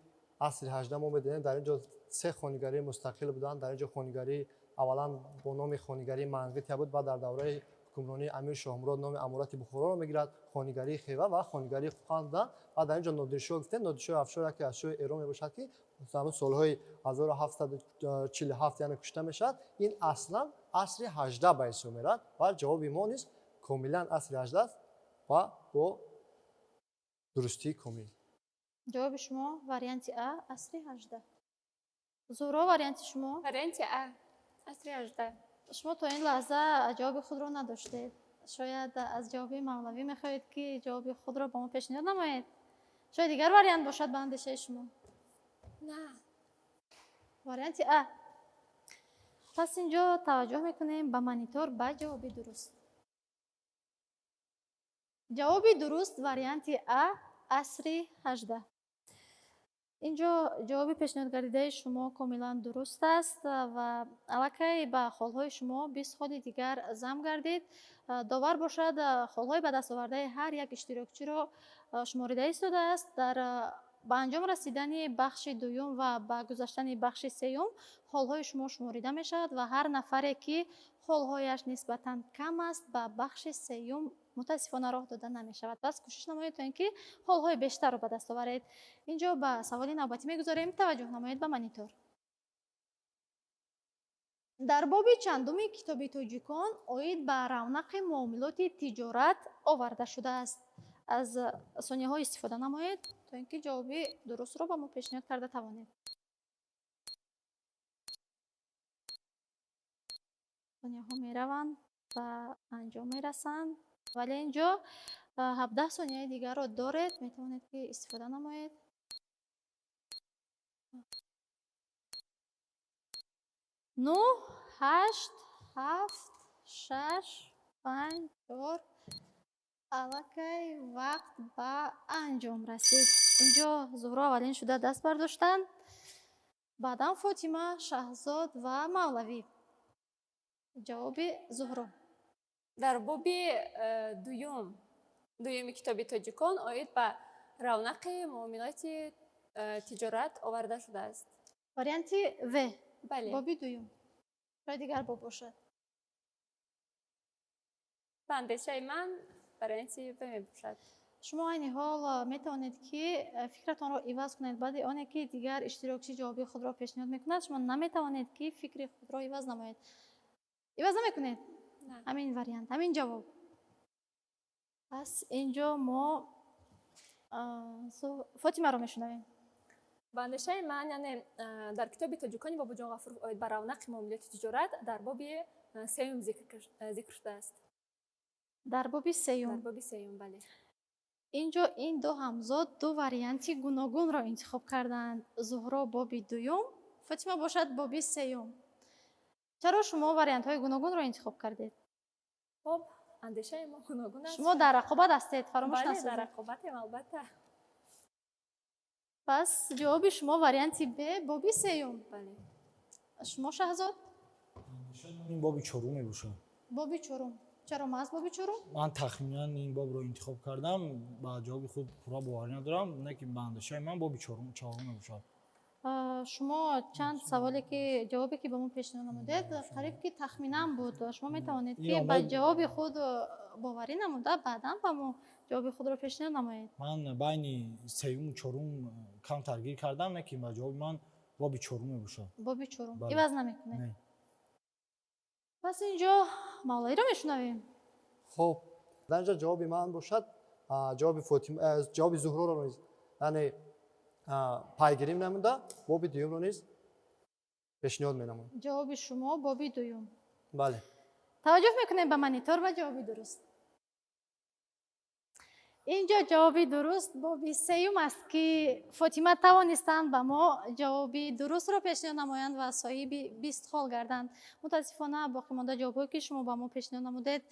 عصر 18 ما می‌دونیم در اینجا سه خانیگری مستقل بودن. در اینجا خانیگری اولا با نام خانیگری منقطع بود، بعد در دوره حکمرانی امیر شاه مراد نام امارت بخارا را میگیرد، خانیگری خیوه و خانیگری قوقند بودند. بعد در اینجا نادرشاه گفتن نادرشاه افشار که از شاه ایران میباشد که در سالهای 1747 یعنی کشته میشد. این اصلا عصر 18 به حساب میرد و جواب ما نیست، کاملا عصر 18 است و با درستی کامل. ҷавоби шумо варианти А асри 18. зуҳро варианти шумо? варианти А асри 18. шумо то ин лаҳза ҷавоби худро надоштед. шояд аз ҷавоби мавлавӣ мехоҳед ки ҷавоби худро ба мо пешниҳод намоед. шояд дигар вариант бошад ба андешаи шумо? не варианти А. пас инҷо таваҷҷӯҳ мекунем ба монитор ба ҷавоби дуруст. ҷавоби дуруст варианти А асри 18. инҷо ҷавоби пешниҳодгардидаи шумо комилан дуруст аст ва аллакай ба холҳои шумо 20 холи дигар зам гардид. довар бошад, холҳои ба дастовардаи ҳар як иштирокчиро шуморида истодааст. дар ба анҷом расидани бахши дуюм ва ба гузаштани бахши сеюм холҳои шумо шуморида мешавад ва ҳар нафаре ки холҳояш нисбатан кам аст ба бахши сеюм мутаассифона роҳ дода намешавад. пас кӯшиш намоед то ин ки холҳои бештарро ба даст оваред. инҷо ба саволи навбатӣ мегузарем. таваҷҷӯҳ намоед ба монитор. дар боби чандуми китоби тоҷикон оид ба равнақи муомилоти тиҷорат оварда шудааст? аз сонияҳо истифода намоед то ин ки ҷавоби дурустро ба мо пешниҳод карда тавонед. сонияҳо мераванд ба анҷом мерасанд, вале инҷо 17 сонияи дигарро доред, метавонед ки истифода намоед. 9, 8, 7, 6, 5, 4. аллакай вақт ба анҷом расид. инҷо зуҳро аввалин шуда даст бардоштанд, баъдан фотима, шаҳзод ва мавлавӣ. ҷавоби зуҳро. дар боби дуюми китоби тоҷикон оид ба равнақи муомилоти тиҷорат оварда шудааст. варианти В. бале. боби дуюм. шояд дигар боб бошад. ба андешаи ман варианти Б мебошад. шумо айни ҳол метавонед ки фикратонро иваз кунед. баъди оне ки дигар иштирокчӣ ҷавоби худро пешниҳод мекунад, шумо наметавонед ки фикри худро иваз намоед. иваз намекунед? Не. ҳамин вариант, ҳамин ҷавоб. пас инҷо мо фотимаро мешунавем. ба андешаи ман яъне дар китоби тоҷикони бобоҷон ғафуров оид ба равнақи муомилияти тиҷорат дар боби сеюм зикр шудааст. дар боби Дар сеюм боби сеюм, бале. инҷо ин ду ҳамзод ду варианти гуногунро интихоб карданд. Зуҳро боби дуюм, Фотима бошад боби сеюм. Чаро шумо вариантҳои гуногунро интихоб кардед? Хоб, андешаи мо гуногун аст. Шумо дар рақобат ҳастед, фаромӯш Бале, дар насозед. рақобатем албатта. Пас ҷавоби шумо варианти Б боби сеюм. Бале. Шумо Шаҳзод? ин боби чорум мебошад. боби чорум. Чаро маҳз боби чорум? ман тахминан ин бобро интихоб кардам, ба ҷавоби худ пурра боварӣ надорам, не ки ба андешаи ман боби чорум мебошад. шумо чанд саволе ки ҷавобе ки ба мо пешниҳод намудед қариб ки тахминан буд. Шумо метавонед ки ба ҷавоби худ боварӣ намуда баъдан ба мо ҷавоби худро пешниҳод намоед. ман байни сеюму чорум кам таргир кардам, не ки ба ҷавоби ман боби чорум мебошад. боби чорум Бале. иваз намекунед. Не. пас инҷо мавлавиро мешунавем. хуб дар инҷо ҷавоби ман бошад ҷавоби зуҳроро низ яъне пайгирӣ намуда боби дуюмро низ пешниҳод менамоям. ҷавоби шумо боби дуюм. бале таваҷҷӯҳ мекунем ба монитор ва ҷавоби дуруст. инҷо ҷавоби дуруст боби сеюм аст ки Фотима тавонистанд ба мо ҷавоби дурустро пешниҳод намоянд ва соҳиби 20 хол гарданд. мутаассифона боқимонда ҷавобҳое ки шумо ба мо пешниҳод намудед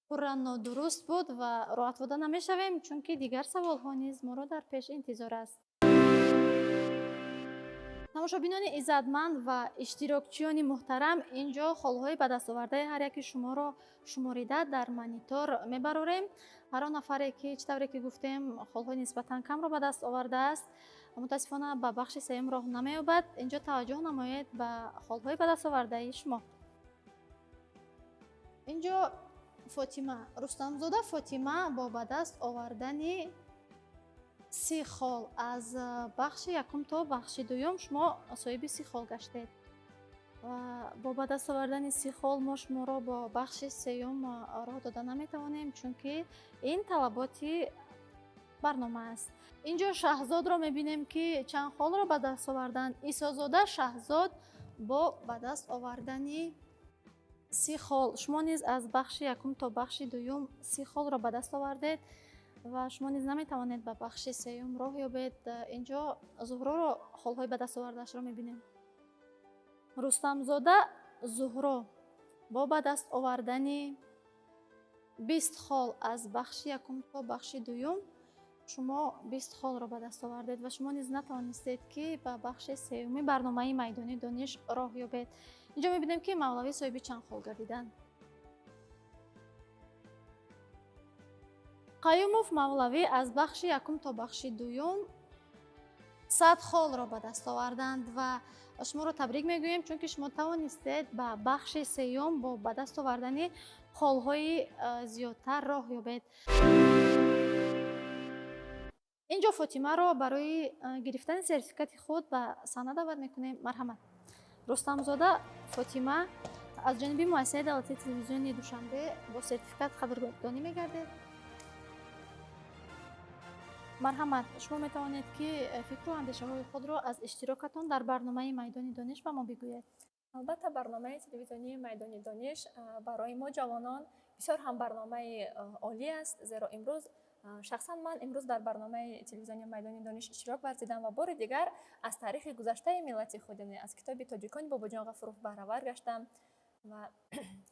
пурра нодуруст буд ва роҳат вода намешавем, чунки дигар саволҳо низ моро дар пеш интизор аст. тамошобинони иззатманд ва иштирокчиёни муҳтарам, инҷо холҳои ба дастовардаи ҳар яки шуморо шуморида дар монитор мебарорем. ҳар он нафаре ки чӣ тавре ки гуфтем холҳои нисбатан камро ба даст овардааст, мутаассифона ба бахши сеюм роҳ намеёбад. инҷо таваҷҷӯҳ намоед ба холҳои ба дастовардаи шумо. инҷо Фотима, Рустамзода Фотима бо ба даст овардани 30 хол аз бахши якум то бахши дуюм шумо соҳиби 30 хол гаштед. ва бо ба даст овардани 30 хол мо шуморо бо бахши сеюм роҳ дода наметавонем, чунки ин талаботи барнома аст. инҷо Шаҳзодро мебинем ки чанд холро ба даст оварданд. Исозода Шаҳзод бо ба даст овардани 30 хол. шумо низ аз бахши якум то бахши дуюм 30 холро ба даст овардед ва шумо низ наметавонед ба бахши сеюм роҳ ёбед. инҷо Зуҳроро холҳои ба даст овардаашро мебинем. Рустамзода Зуҳро бо ба даст овардани 20 хол аз бахши якум то бахши дуюм шумо 20 холро ба даст овардед ва шумо низ натавонистед ки ба бахши сеюми барномаи майдони дониш роҳ ёбед. инҷо мебинем ки Мавлавӣ соҳиби чанд хол гардиданд. Қаюмов Мавлавӣ аз бахши якум то бахши дуюм 100 холро ба даст оварданд ва шуморо табрик мегӯем, чунки шумо тавонистед ба бахши сеюм бо ба даст овардани холҳои зиёдтар роҳ ёбед. инҷо Фотимаро барои гирифтани сертификати худ ба саҳна даъват мекунем. марҳамат. Рустамзода Фотима аз ҷониби муассисаи давлатии телевизиони Душанбе бо сертификат қадрдонӣ мегардед. марҳамат, шумо метавонед ки фикру андешаҳои худро аз иштирокатон дар барномаи майдони дониш ба мо бигӯед. албатта барномаи телевизионии майдони дониш барои мо ҷавонон бисёр ҳам барномаи олӣ аст, зеро имрӯз шахсан ман имрӯз дар барномаи телевизионии майдони дониш иштирок варзидам ва бори дигар аз таърихи гузаштаи миллати худ, яъне аз китоби тоҷикони Бобоҷон Ғафуров баҳравар гаштам ва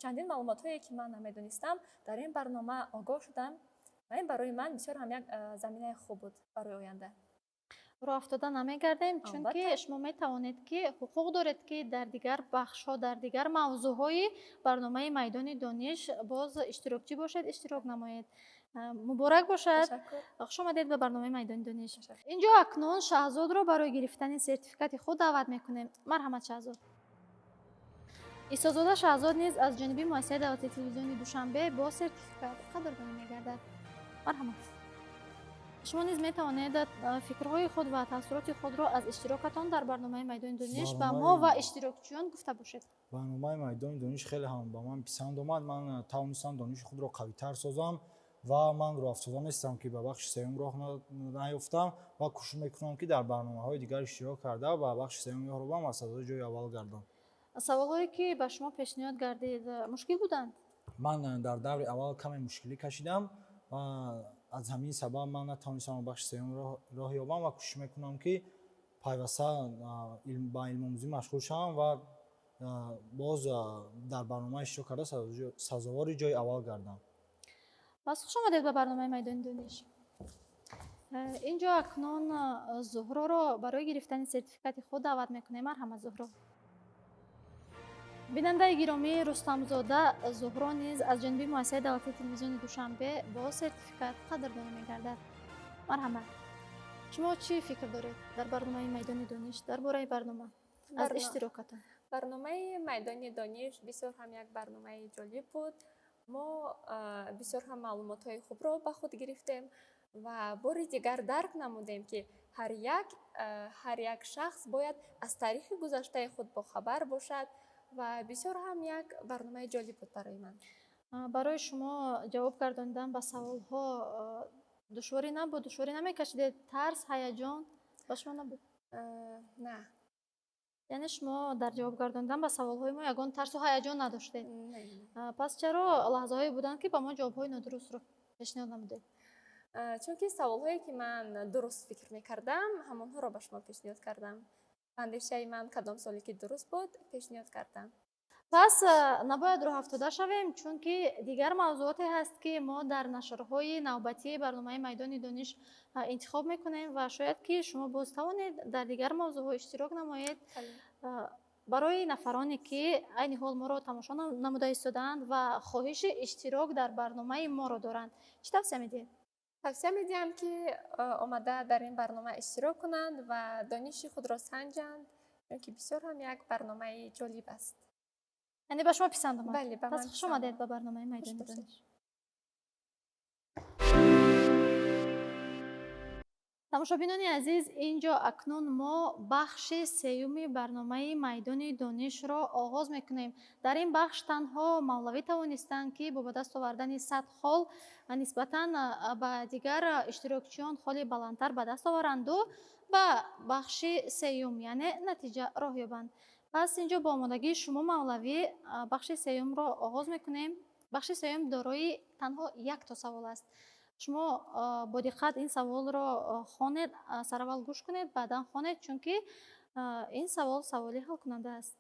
чандин маълумотҳое ки ман намедонистам дар ин барнома огоҳ шудам ва ин барои ман бисёр ҳам як заминаи хуб буд барои оянда. роҳ афтода намегардем, чунки шумо метавонед ки ҳуқуқ доред ки дар дигар бахшҳо, дар дигар мавзӯъҳои барномаи майдони дониш боз иштирокчӣ бошед, иштирок намоед. муборак бошад. хуш омадед ба барномаи майдони дониш. инҷо акнун Шаҳзодро барои гирифтани сертификати худ даъват мекунем. марҳамат Шаҳзод. Исозода Шаҳзод низ аз ҷониби муассисаи давлатии телевизиони Душанбе бо сертификат қадрдонӣ мегардад. марҳамат. шумо низ метавонед фикрҳои худ ва таъссуроти худро аз иштирокатон дар барномаи майдони дониш ба мо ва иштирокчиён гуфта бошед. барномаи майдони дониш хеле ҳам ба ман писанд омад. ман тавонистам дониши худро қавитар созам ва ман роҳафзода нестам ки ба бахши сеюм роҳ наёфтам ва кӯшиш мекунам ки дар барномаҳои дигар иштирок карда ба бахши сеюм ёробам ва садои ҷойи аввал гардам. Саволҳое ки ба шумо пешниҳод гардид мушкил буданд? Ман дар даври аввал каме мушкилӣ кашидам ва аз ҳамин сабаб ман натавонистам ба бахши сеюм роҳ ёбам ва кӯшиш мекунам ки пайваста ба илмомӯзӣ машғул шавам ва боз дар барнома иштирок карда сазовори ҷойи аввал гардам. пас хуш омадед ба барномаи майдони дониш. Инҷо акнун Зуҳроро барои гирифтани сертификати худ даъват мекунем. Марҳамат Зуҳро. бинандаи гиромӣ, Рустамзода Зуҳро низ аз ҷониби муассисаи давлатии телевизиони Душанбе бо сертификат қадрдонӣ мегардад. Марҳамат. шумо чӣ фикр доред дар барномаи майдони дониш, дар бораи барнома аз иштирокатон? барномаи майдони дониш бисёр ҳам як барномаи ҷолиб буд. мо бисёр ҳам маълумотҳои хубро ба худ гирифтем ва бори дигар дарк намудем ки ҳар як шахс бояд аз таърихи гузаштаи худ бохабар бошад ва бисёр ҳам як барномаи ҷолиб буд барои ман. барои шумо ҷавоб гардонидан ба саволҳо душворӣ набуд? Душворӣ намекашидед? Тарс, ҳаяҷон ба шумо набуд? На. яъне шумо дар ҷавоб гардонидан ба саволҳои мо ягон тарсу ҳаяҷон надоштед? Не. пас чаро лаҳзаҳое буданд ки ба мо ҷавобҳои нодурустро пешниҳод намудед? чунки саволҳое ки ман дуруст фикр мекардам ҳамонҳоро ба шумо пешниҳод кардам. андешаи ман кадом соли ки дуруст буд пешниҳод кардам. пас набояд роҳафтода шавем, чунки дигар мавзуоте ҳаст ки мо дар нашрҳои навбатии барномаи майдони дониш интихоб мекунем ва шояд ки шумо боз тавонед дар дигар мавзӯъҳо иштирок намоед. барои нафароне ки айни ҳол моро тамошо намуда истодаанд ва хоҳиши иштирок дар барномаи моро доранд, чӣ тавсия медиҳед? тавсия медиҳам ки омада дар ин барнома иштирок кунанд ва дониши худро санҷанд, чунки бисёр ҳам як барномаи ҷолиб аст. яъне ба шумо писанд омад? бале, ба пас ман хуш писанд омадед омад. ба барномаи майдони Хуш бошед. дониш. тамошобинони азиз, инҷо акнун мо бахши сеюми барномаи майдони донишро оғоз мекунем. дар ин бахш танҳо мавлавӣ тавонистанд ки бо ба даст овардани 100 хол нисбатан ба дигар иштирокчиён холи баландтар ба даст оваранду ба бахши сеюм яъне натиҷа роҳ ёбанд. пас инҷо бо омодагии шумо мавлавӣ бахши сеюмро оғоз мекунем. бахши сеюм дорои танҳо якто савол аст. шумо бо диққат ин саволро хонед, сараввал гӯш кунед, баъдан хонед, чунки ин савол саволи ҳалкунанда аст.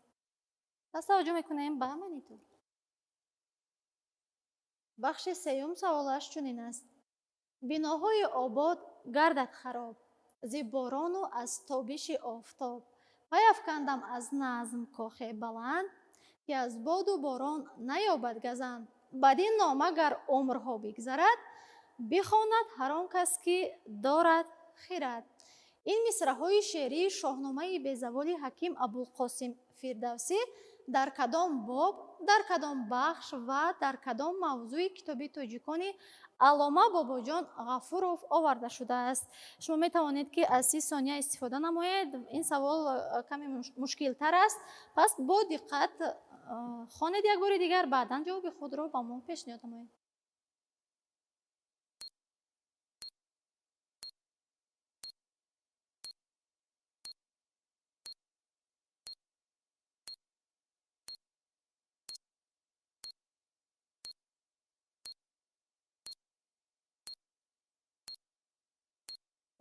пас таваҷҷӯҳ мекунем ба монитор. бахши сеюм саволаш чунин аст: биноҳои обод гардад хароб, зи борону аз тобиши офтоб. паяфкандам аз назм кохе баланд, ки аз боду борон наёбад газанд. бадин нома гар умрҳо бигзарад, бихонад ҳар он кас ки дорад хирад. ин мисраъҳои шеърии шоҳномаи безаволи ҳаким Абулқосим Фирдавсӣ дар кадом боб, дар кадом бахш ва дар кадом мавзӯи китоби тоҷикони Аллома Бобоҷон Ғафуров оварда шудааст? шумо метавонед ки аз 30 сония истифода намоед. ин савол каме мушкилтар аст. пас бо диққат хонед як бори дигар, баъдан ҷавоби худро ба мо пешниҳод намоед.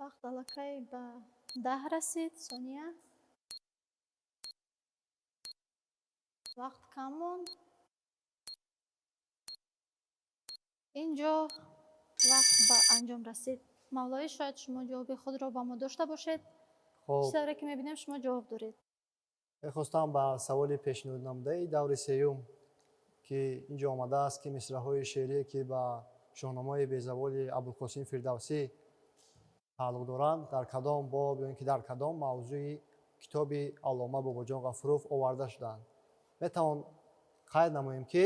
вақт аллакай ба 10 расид сония. вақт кам монд. инҷо вақт ба анҷом расид. мавлавӣ, шояд шумо ҷавоби худро ба мо дошта бошед. чизере ки мебинем шумо ҷавоб доред. мехостам ба саволи пешниҳод намудаи даври сеюм ки инҷо омадааст ки мисраъҳои шеърие ки ба шоҳномаи безаволи Абулқосим Фирдавсӣ тааллуқ доранд дар кадом боб ё ин ки дар кадом мавзӯи китоби Аллома Бобоҷон Ғафуров оварда шудаанд. метавон қайд намоем ки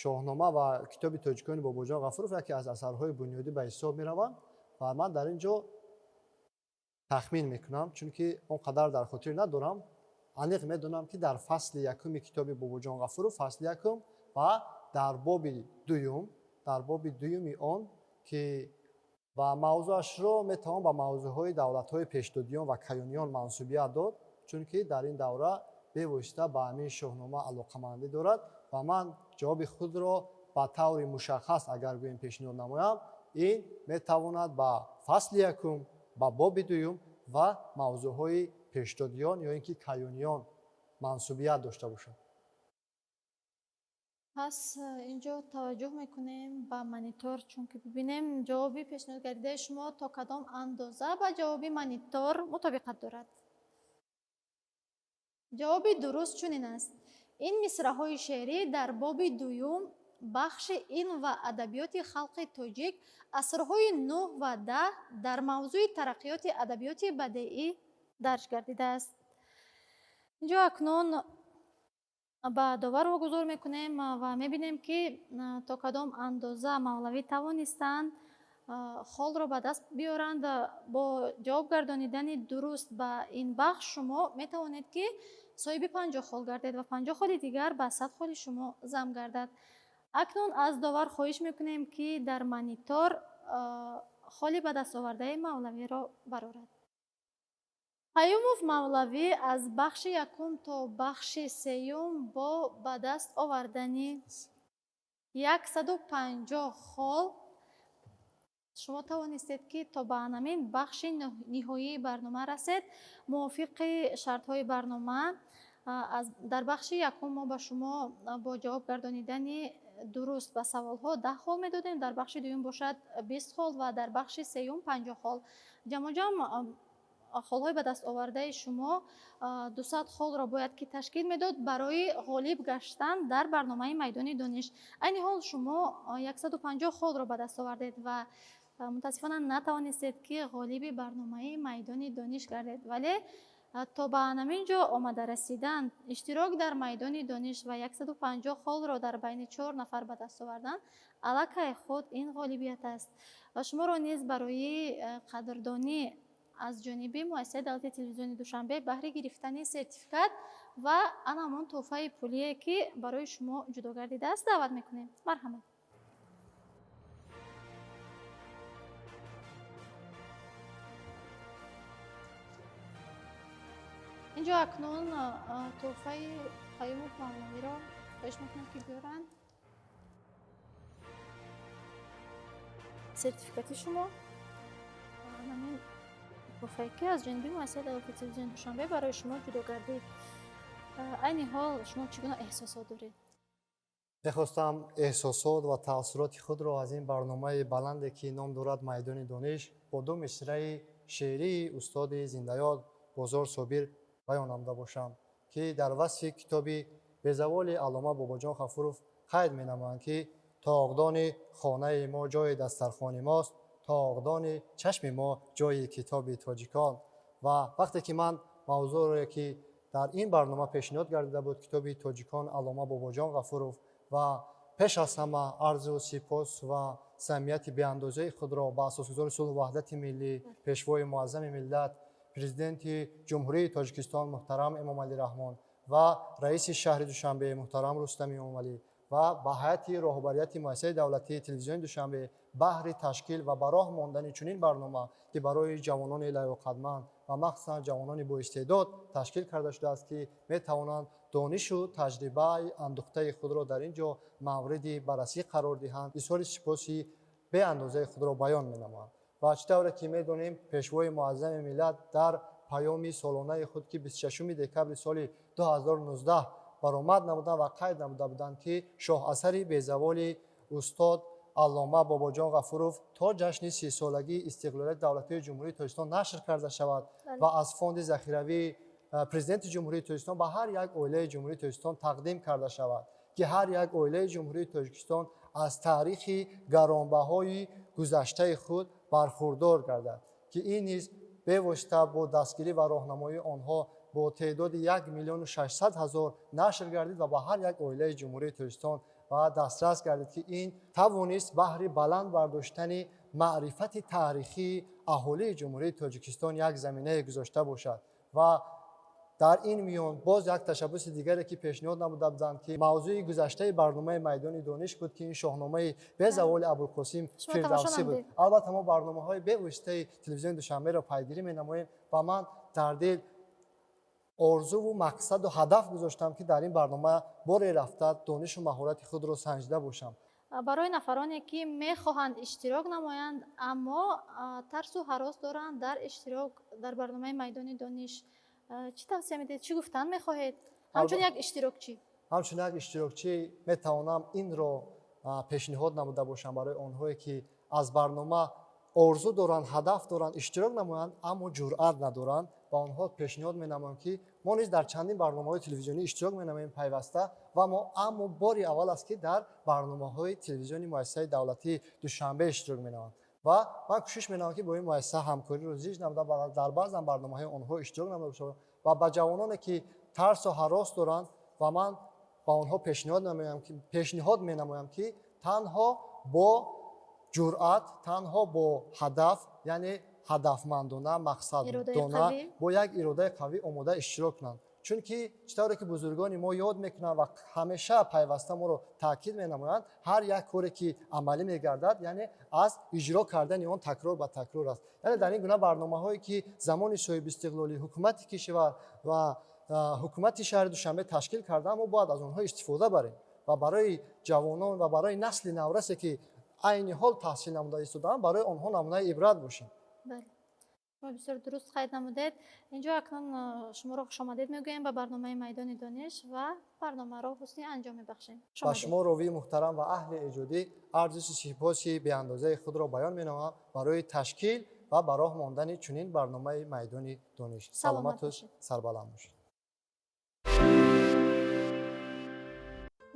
шоҳнома ва китоби тоҷикони Бобоҷон Ғафуров яке аз асарҳои бунёдӣ ба ҳисоб мераванд ва ман дар ин ҷо тахмин мекунам, чунки он қадар дар хотир надорам. аниқ медонам ки дар фасли якуми китоби Бобоҷон Ғафуров, фасли якум ва дар боби дуюм дар боби дуюми он ки ва мавзӯашро метавон ба мавзӯъҳои давлатҳои пешдодиён ва кайёниён мансубият дод, чунки дар ин давра бевосита ба ҳамин шоҳнома алоқамандӣ дорад ва ман ҷавоби худро ба таври мушаххас агар гӯем пешниҳод намоям, ин метавонад ба фасли якум, ба боби дуюм ва мавзӯъҳои пешдодиён ё ин ки кайёниён мансубият дошта бошад. пас инҷо таваҷҷӯҳ мекунем ба монитор, чунки бибинем ҷавоби пешниҳод гардидаи шумо то кадом андоза ба ҷавоби монитор мутобиқат дорад. ҷавоби дуруст чунин аст: ин мисраъҳои шеърӣ дар боби дуюм бахши илм ва адабиёти халқи тоҷик асрҳои 9 ва 10 дар мавзӯи тараққиёти адабиёти бадеӣ дарҷ гардидааст. инҷо акнун ба довар вогузор мекунем ва мебинем ки то кадом андоза мавлавӣ тавонистанд холро ба даст биёранд. Бо ҷавоб гардонидани дуруст ба ин бахш шумо метавонед ки соҳиби 50 хол гардед ва 50 холи дигар ба 100 холи шумо замъ гардад. акнун аз довар хоҳиш мекунем ки дар монитор холи ба дастовардаи мавлавиро барорад. паёмов мавлавӣ аз бахши якум то бахши сеюм бо ба даст овардани 150 хол шумо тавонистед ки то ба анамин бахши ниҳоии барнома расед. мувофиқи шартҳои барнома, дар бахши якум мо ба шумо бо ҷавоб гардонидани дуруст ба саволҳо 10 хол медодем, дар бахши дуюм бошад 20 хол ва дар бахши сеюм 50 хол. ҷамоҷам холҳои ба дастовардаи шумо 200 холро бояд ки ташкил медод барои ғолиб гаштан дар барномаи майдони дониш. айни ҳол шумо 150 холро ба даст овардед ва мутаассифона натавонистед ки ғолиби барномаи майдони дониш гардед, вале то ба анамин ҷо омада расидан, иштирок дар майдони дониш ва 150 холро дар байни 4 нафар ба даст овардан аллакай худ ин ғолибият аст. ва шуморо низ барои қадрдонӣ аз ҷониби муассисаи давлати телевизиони Душанбе баҳри гирифтани сертификат ва ана ҳамон тӯҳфаи пулие ки барои шумо ҷудо гардидааст даъват мекунем. марҳамат. инҷо акнун тӯҳфаи паёмов мавлавиро хоҳиш мекунам ки биёранд. сертификати шумо ҳамин тӯҳфае ки аз ҷониби муассисаи давлати телевизиони Душанбе барои шумо ҷудо гардид. айни ҳол шумо чӣ гуна эҳсосот доред? мехостам эҳсосот ва таассуроти худро аз ин барномаи баланде ки ном дорад майдони дониш бо ду мисраи шеърии устоди зиндаёд Бозор Собир баён намуда бошам, ки дар васфи китоби безаволи аллома Бобоҷон Ғафуров қайд менамоянд ки тоғдони хонаи мо ҷои дастархони мост, тоғдони чашми мо ҷои китоби тоҷикон. ва вақте ки ман мавзӯъе ки дар ин барнома пешниҳод гардида буд, китоби тоҷикон аллома Бобоҷон Ғафуров, ва пеш аз ҳама арзу сипос ва самимияти беандозаи худро ба асосгузори сулҳу ваҳдати миллӣ, пешвои муаззами миллат, президенти ҷумҳурии Тоҷикистон муҳтарам Эмомалӣ Раҳмон ва раиси шаҳри Душанбе муҳтарам Рустами Эмомалӣ ва ба ҳайати роҳбарияти муассисаи давлатии телевизиони Душанбе баҳри ташкил ва ба роҳ мондани чунин барнома ки барои ҷавонони лаёқатманд ва махсусан ҷавонони боистеъдод ташкил карда шудааст ки метавонанд донишу таҷрибаи андӯхтаи худро дар ин ҷо мавриди баррасӣ қарор диҳанд. изҳори сипоси беандозаи худро баён менамоям. ва чӣ тавре ки медонем, пешвои муаззами миллат дар паёми солонаи худ ки 26 декабри соли 2019 баромад намуданд ва қайд намуда буданд ки шоҳасари безаволи устод аллома Бобоҷон Ғафуров то ҷашни 30-солагии истиқлолияти давлатии ҷумҳурии Тоҷикистон нашр карда шавад ва аз фонди захиравии президенти ҷумҳурии Тоҷикистон ба ҳар як оилаи ҷумҳурии Тоҷикистон тақдим карда шавад, ки ҳар як оилаи ҷумҳурии Тоҷикистон аз таърихи гаронбаҳои гузаштаи худ бархурдор гардад, ки ин низ бевосита бо дастгирӣ ва роҳнамоии онҳо бо теъдоди 1,600,000 нашр гардид ва ба ҳар як оилаи ҷумҳурии Тоҷикистон ва дастрас гардид, ки ин тавонист баҳри баланд бардоштани маърифати таърихии аҳолии ҷумҳурии Тоҷикистон як заминае гузошта бошад. ва در این میان باز یک تشبس دیگری که پیشنهاد نموده بودند که موضوع گذشته برنامه میدان دانش بود که این شاهنامه به زوال ابوالقاسم فردوسی بود. البته ما برنامه‌های به واسطه تلویزیون دوشنبه را پیگیری می‌نماییم و من در دل آرزو و مقصد و هدف گذاشتم که در این برنامه بار رفته دانش و مهارت خود را سنجیده باشم. برای نفرانی که میخواهند اشتراک نمایند اما ترس و هراس دارند در اشتراک در برنامه میدان دانش، چی توصیه میدید؟ چی گفتن میخواهید؟ همچون یک اشتراکچی همچون یک اشتراکچی میتوانم این را پیشنهاد نموده باشم برای آنهایی که از برنامه آرزو دارند، هدف دارند، اشتراک نمایند اما جرأت ندارند. با آنها پیشنهاد می‌نمایم که ما نیز در چندین برنامه‌های تلویزیونی اشتراک می‌نماییم پیوسته و ما اما باری اول است که در برنامه‌های تلویزیونی مؤسسه دولتی دوشنبه اشتراک می‌نمایم و من کوشش می‌کنم که با این مؤسسه همکاری رو زیج نموده و در بعضی برنامه‌های آنها اشتراک نموده باشم و با جوانانی که ترس و هراس دارند و من با آنها پیشنهاد می‌نمایم که تنها با جرأت، تنها با هدف، یعنی هدفمندانه، مقصدانه، با یک اراده قوی آماده اشتراک کنند. چون که چطوری که بزرگان ما یاد میکنن و همیشه پیوسته ما رو تاکید مینمایند، هر یک کاری که عملی میگردد یعنی از اجرا کردن آن تکرار به تکرار است. یعنی در این گونه برنامه‌هایی که زمان صاحب استقلالی حکومت کشور و حکومت شهر دوشنبه تشکیل کرده، ما باید از آنها استفاده بریم و برای جوانان و برای نسل نورسی که عین حال تحصیل نموده ایستادند برای آنها نمونه عبرت باشیم. بله، شما بسیار درست قید نمودید. اینجا اکنون شما را خوش آمدید میگوییم به برنامه میدان دانش و برنامه را حسنی انجام میبخشیم. با شما راوی محترم و اهل ایجادی عرض سپاسی به اندازه خود را بیان مینمایم برای تشکیل و به راه ماندن چنین برنامه میدان دانش. سلامت و سربلند باشید.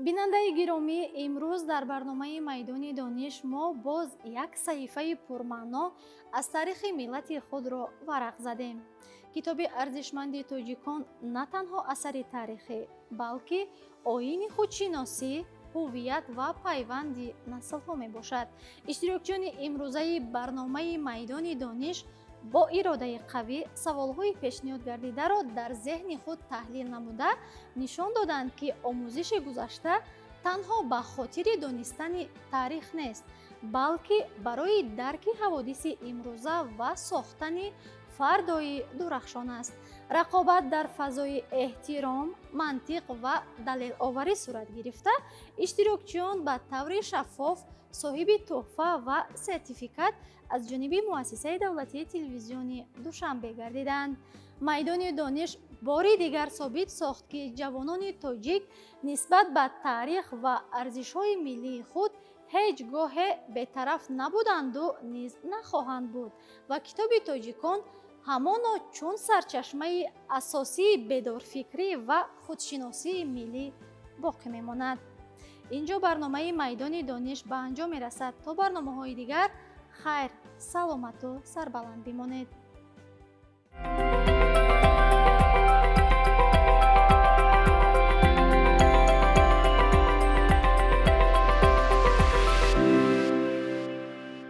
بیننده گرامی، امروز در برنامه میدان دانش ما باز یک صحیفه پرمعنا از تاریخ ملت خود را ورق زدیم. کتاب ارزشمند تاجیکان نه تنها اثر تاریخی بلکه آیین خودشناسی، هویت و پیوند نسل‌ها می باشد. اشتراکچیان امروزه برنامه میدان دانش با اراده قوی سوال‌های پیشنهاد گردیده را در ذهن خود تحلیل نموده نشان دادند که آموزش گذشته تنها به خاطر دانستن تاریخ نیست بلکه برای درک حوادث امروزه و ساختن فردای درخشان است. رقابت در فضای احترام، منطق و دلیل آوری صورت گرفته، اشتراکچیان به طور شفاف صاحب تحفه و سرتیفیکات از جانب مؤسسه دولتی تلویزیونی دوشنبه گردیدند. میدان دانش باری دیگر ثابت ساخت که جوانان تاجیک نسبت به تاریخ و ارزش‌های ملی خود هیچگاه بی‌طرف نبودند و نیز نخواهند بود و کتاب تاجیکان همانا چون سرچشمه اساسی بیدارفکری و خودشناسی ملی باقی میماند. اینجا برنامه میدان دانش به انجام میرسد. تا برنامه‌های دیگر خیر، سلامت و سربلند بمانید.